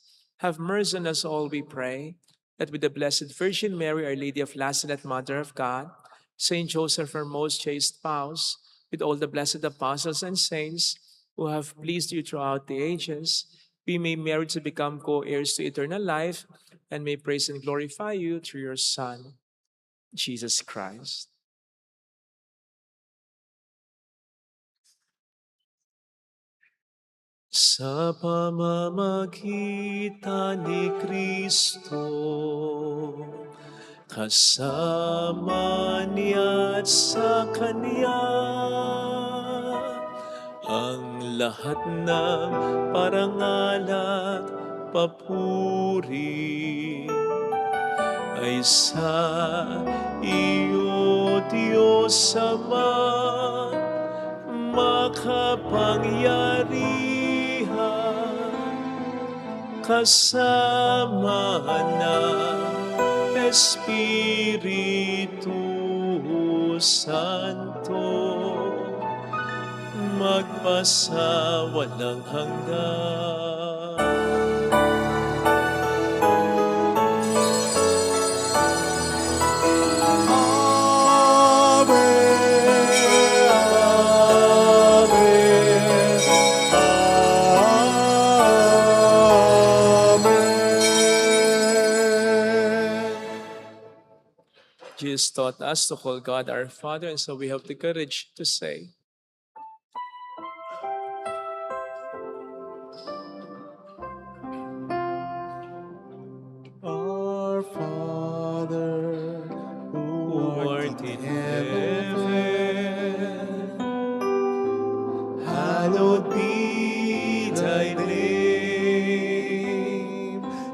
Speaker 2: Have mercy on us all, we pray, that with the Blessed Virgin Mary, Our Lady of Lazaret, Mother of God, Saint Joseph, our most chaste spouse, with all the blessed apostles and saints who have pleased you throughout the ages, we may merit to become co-heirs to eternal life and may praise and glorify you through your Son, Jesus Christ. Sa pamamagitan ni Kristo, kasama niya at sa Kanya, ang lahat ng parangal at papuri ay sa iyo, Diyos Ama, makapangyarihan, kasama ng Espiritu Santo, magpasawalang hanggan. Jesus taught us to call God our Father, and so we have the courage to say,
Speaker 1: Our Father,
Speaker 2: who art in heaven, hallowed be thy name.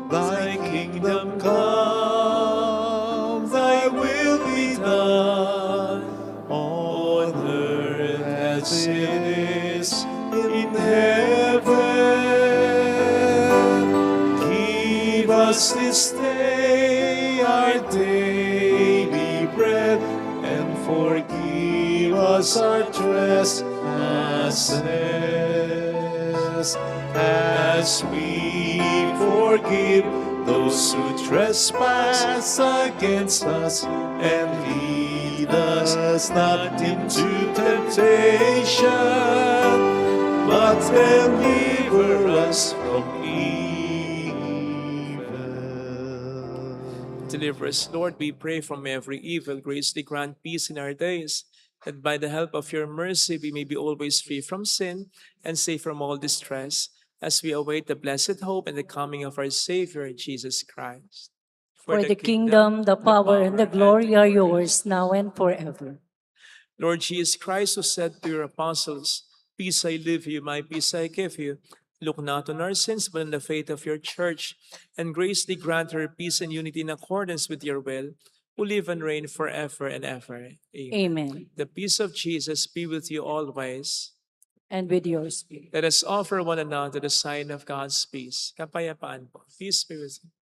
Speaker 2: Thy kingdom come, thy will be done, on earth as it is in heaven. Give us this day our daily bread, and forgive us our trespasses, as we forgive those who trespass against us. And lead us not into temptation, but deliver us from evil. Deliver us, Lord, we pray, from every evil. Graciously grant peace in our days, that by the help of your mercy we may be always free from sin and safe from all distress, as we await the blessed hope and the coming of our Savior, Jesus Christ.
Speaker 3: For the kingdom, the power, and the glory are yours, now and forever.
Speaker 2: Lord Jesus Christ, who said to your apostles, "Peace I leave you, my peace I give you," look not on our sins, but on the faith of your church, and graciously grant her peace and unity in accordance with your will, who live and reign forever and ever. Amen.
Speaker 3: Amen.
Speaker 2: The peace of Jesus be with you always.
Speaker 3: And with your spirit.
Speaker 2: Let us offer one another the sign of God's peace. Kapayapaan po. Peace be with you.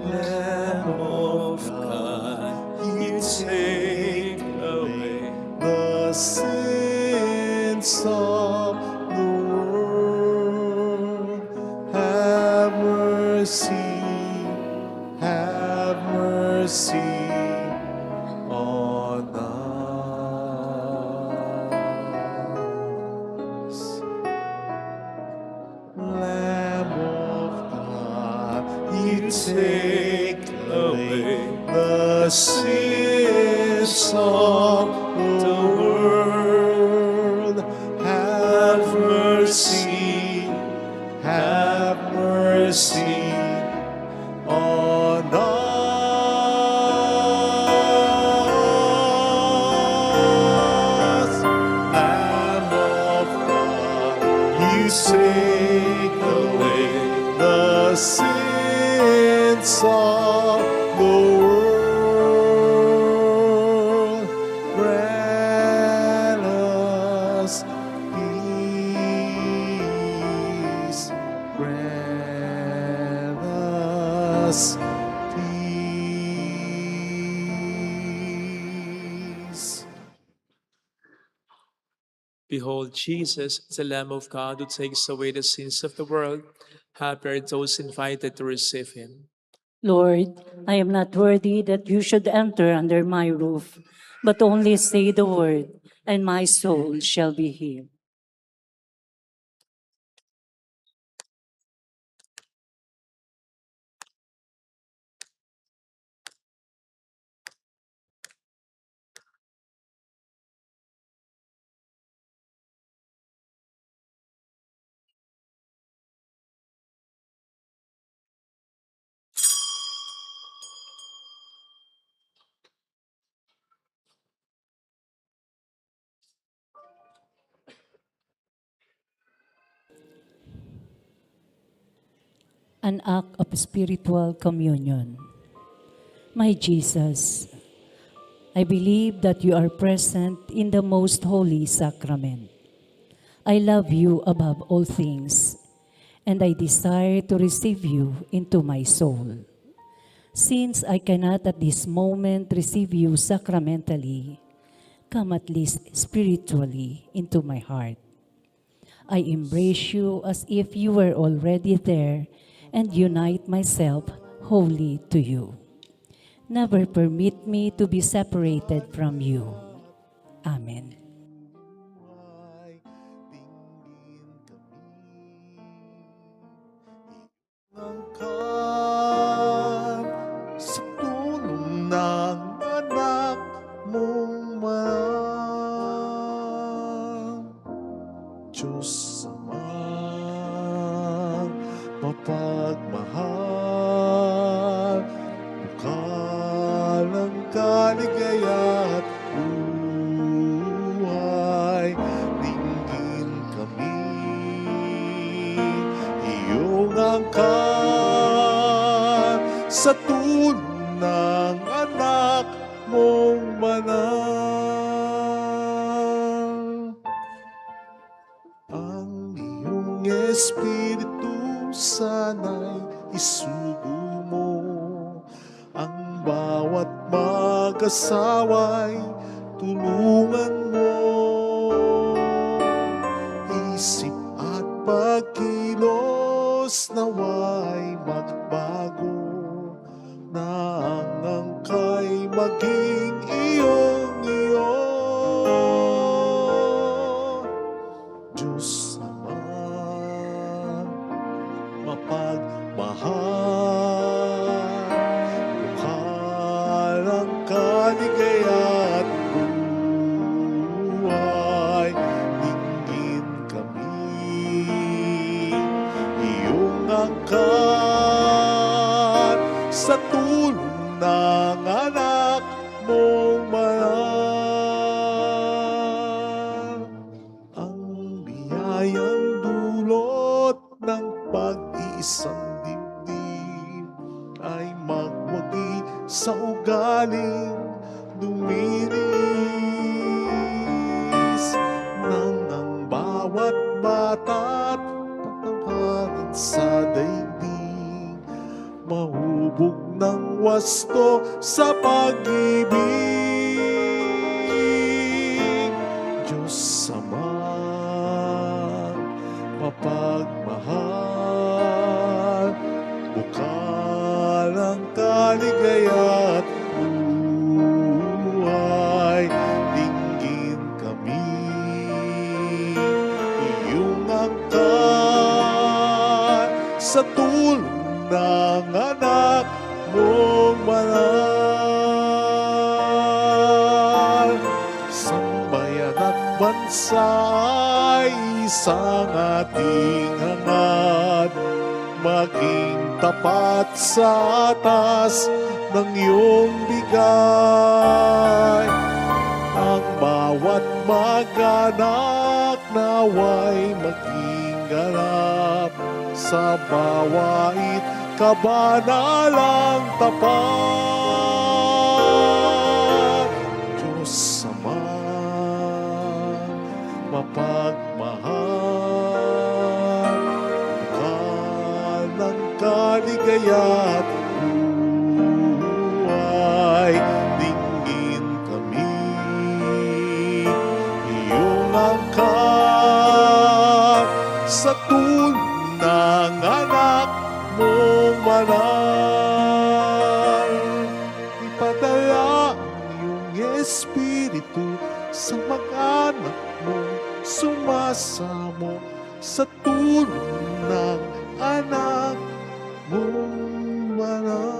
Speaker 2: Lamb of God, you take away
Speaker 1: the sins of the world. Have mercy on us. Lamb of God, you take away the sin Prince of the world, have mercy on us. Lamb of God, you take away the sins of the world. Grant us peace. Grant us peace.
Speaker 2: Behold, Jesus, the Lamb of God who takes away the sins of the world. Happy are those invited to receive him.
Speaker 3: Lord, I am not worthy that you should enter under my roof, but only say the word, and my soul shall be healed. An act of spiritual communion. My Jesus, I believe that you are present in the most holy sacrament. I love you above all things, and I desire to receive you into my soul. Since I cannot at this moment receive you sacramentally, come at least spiritually into my heart. I embrace you as if you were already there and unite myself wholly to you. Never permit me to be separated from you. Amen.
Speaker 1: Ay, tingin kami, angkan sa tulong ng anak mong mahal. Diyos amang mapagmahal, bukal ng kaligaya't buhay. Dinggin kami, iyong angkan sa tulong ng anak mong banal. Ang iyong Espiritu sana'y isugo mo, ang bawat mag-asawa'y tulungan mo. Isip at pagkilos nawa'y magbago, na ang angka'y maging iyong-iyo. Diyos Ama, mapagmahal, bukal ang kaligaya't buhay. Dinggin kami, iyong angkan sa tulong ng anak mong mahal. Ang biyayang dulot ng pag-iisang dibdib ay magwagi sa ugaling dumiris, nang ang bawat bata't patamaran sa daigdig mahubog ng wasto sa pag-ibig. Diyos Ama, mapagmahal, bukal ang kaligaya't buhay. Dinggin kami, iyong angkan sa tulong ng anak mong mahal. bansa ay isang ating hangad, maging tapat sa atas ng iyong bigay. Ang bawat mag-anak naway maging ganap, sa bawait kabanalang tapat. Diyos Ama, mapagmahal, ng kaligaya't buhay, dingin kami iyong angkat sa tulong ng anak mong banal. Ipadala ang iyong Espiritu sa mag-anak mong sumasamo sa tulong ng anak mong banal.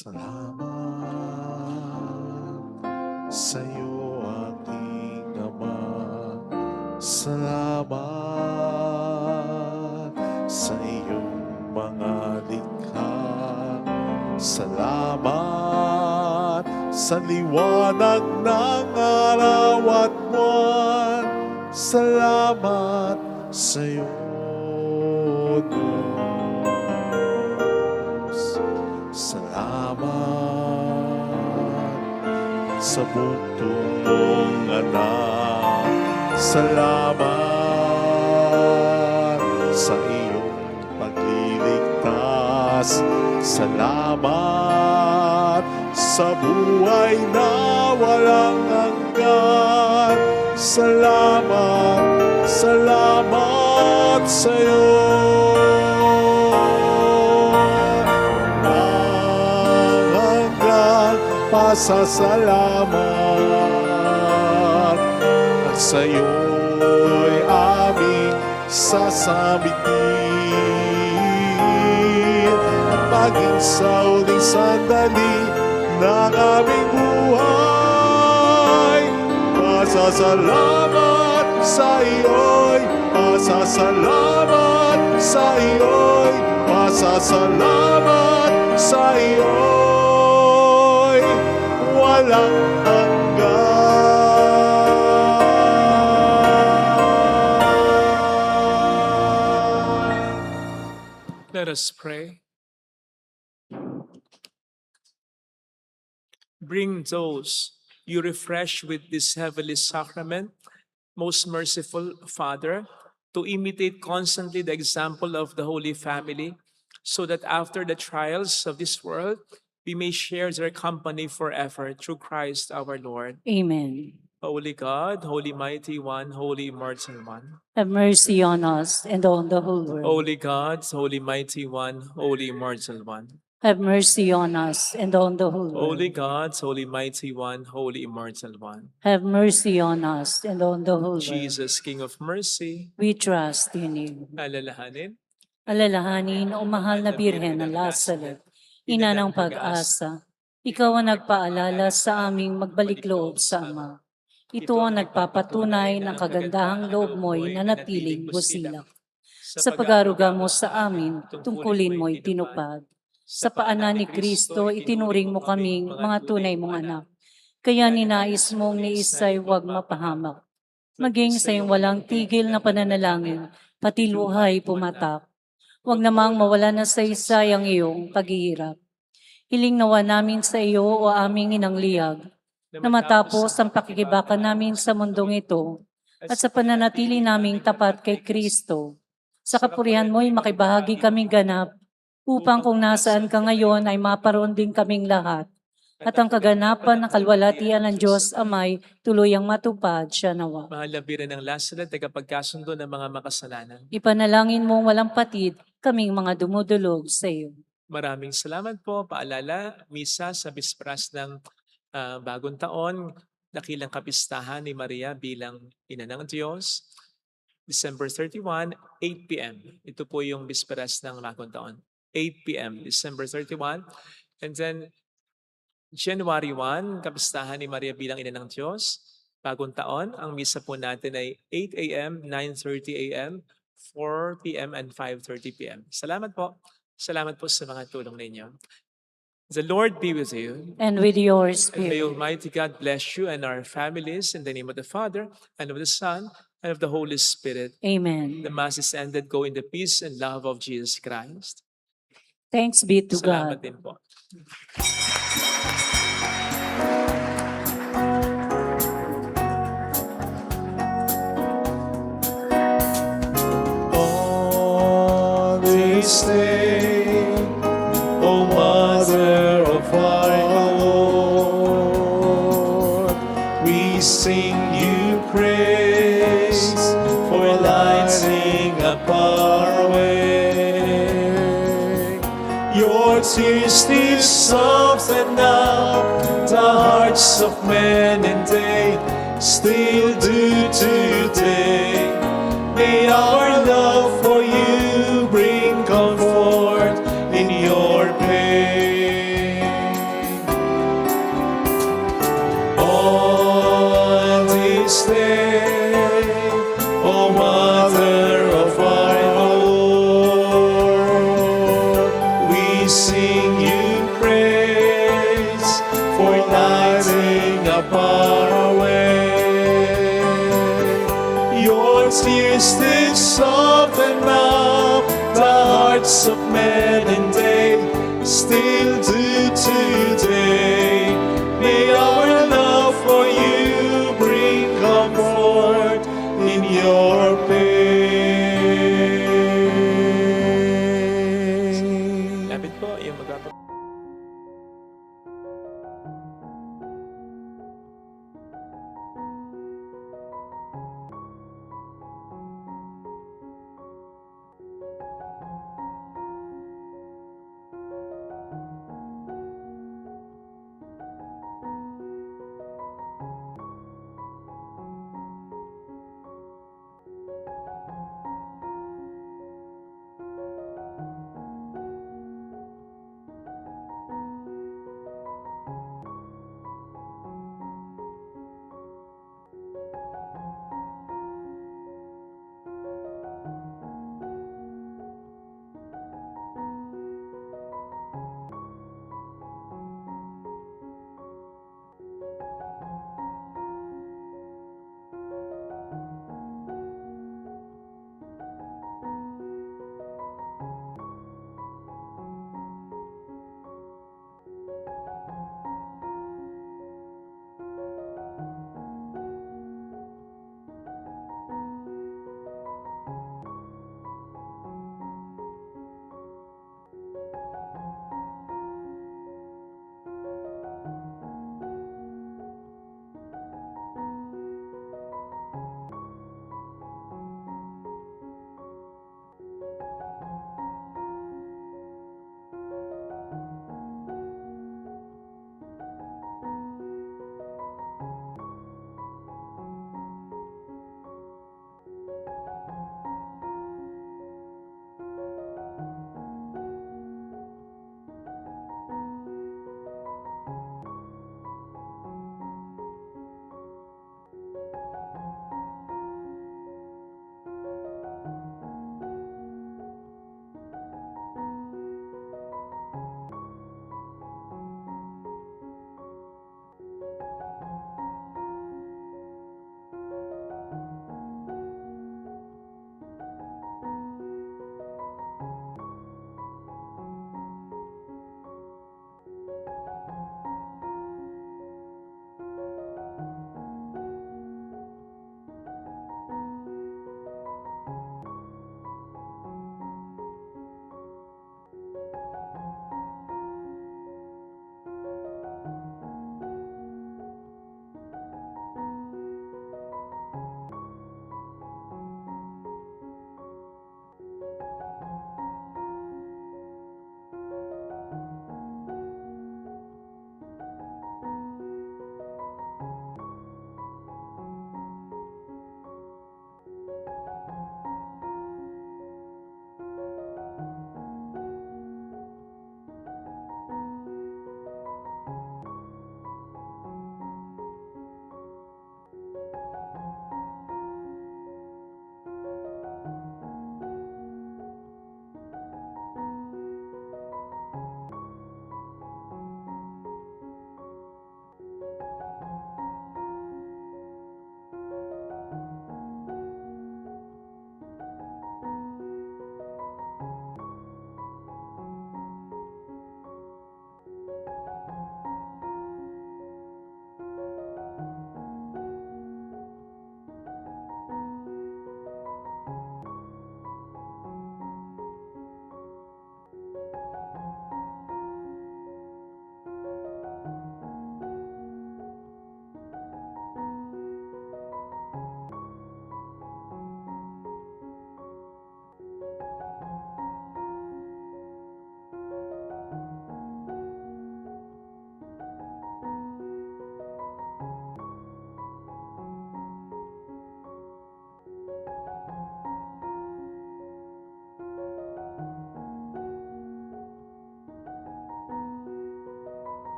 Speaker 1: Salamat sa iyo, aking Ama. Salamat sa iyong mga likha. Salamat sa liwanag ng araw at buwan. Salamat sa iyo, Diyos. Salamat sa bugtong mong anak. Salamat sa iyong pagliligtas. Salamat sa buhay na walang hanggan. Salamat, salamat sa iyo. Pasasalamat at sa'yo'y aming sasamitin at maging sa uling sandali ng aming buhay. Pasasalamat sa iyo'y, pasasalamat sa iyo'y, pasasalamat sa iyo'y walang hanggan.
Speaker 2: Let us pray. Bring those you refresh with this heavenly sacrament, most merciful Father, to imitate constantly the example of the Holy Family, so that after the trials of this world, we may share their company forever through Christ our Lord.
Speaker 3: Amen.
Speaker 2: Holy God, Holy Mighty One, Holy Immortal One.
Speaker 3: Have mercy on us and on the whole world.
Speaker 2: Holy God, Holy Mighty One, Holy Immortal One.
Speaker 3: Have mercy on us and on the whole world.
Speaker 2: Holy God, Holy Mighty One, Holy Immortal One.
Speaker 3: Have mercy on us and on the whole world.
Speaker 2: Jesus, King of Mercy,
Speaker 3: We trust in you.
Speaker 2: alalahanin,
Speaker 3: Alalahanin, o mahal na Birhen ng Lazaret, ina ng pag-asa, ikaw ang nagpaalala sa aming magbalik loob sa Ama. Ito ang nagpapatunay ng kagandahang loob mo'y nanatiling busilak. Sa pag-aruga mo sa amin, tungkulin mo'y tinupad. Sa paanan ni Kristo, itinuring mo kaming mga tunay mong anak. Kaya ninais mong ni Isay huwag mapahamak. Maging sa iyong walang tigil na pananalangin, pati luhay pumatak. Huwag namang mawala na sa Isay ang iyong paghihirap. Hiling nawa namin sa iyo o aming inang liyag, na matapos ang pakikibaka namin sa mundong ito, at sa pananatili naming tapat kay Kristo, sa kapurihan mo'y makibahagi kaming ganap upang kung nasaan ka ngayon ay maparoon din kaming lahat. At ang kaganapan ng kalwalhatian ng Diyos Amay tuluyang matupad siya nawa.
Speaker 2: Mahal na Birhen ng Lazaret, tagapagkasundo ng mga makasalanan.
Speaker 3: Ipanalangin mong walang patid kaming mga dumudulog sa iyo.
Speaker 2: Maraming salamat po. Paalala, misa sa bisperas ng bagong taon, dakilang kapistahan ni Maria bilang ina ng Diyos. December 31, 8 p.m. Ito po yung bisperas ng bagong taon. 8 p.m. December 31. And then January 1, kapistahan ni Maria bilang ina ng Diyos. Bagong taon, ang misa po natin ay 8 a.m., 9:30 a.m., 4 p.m., and 5:30 p.m. Salamat po. Salamat po sa mga tulong ninyo. The Lord be with you.
Speaker 3: And with your
Speaker 2: And may
Speaker 3: spirit.
Speaker 2: Almighty God bless you and our families in the name of the Father, and of the Son, and of the Holy Spirit.
Speaker 3: Amen.
Speaker 2: The Mass is ended. Go in the peace and love of Jesus Christ.
Speaker 3: Thanks be to
Speaker 2: Salamat
Speaker 3: God.
Speaker 2: din po.
Speaker 1: On this day, O Mother of our Lord, we sing you praise for lighting up our way. Your tears did soften up the hearts of men and they still do today. May our love for you bring comfort in your pain. On this day, O Mother of our Lord, we sing you praise for lighting up our way. Your tears did soften up the hearts of men and they still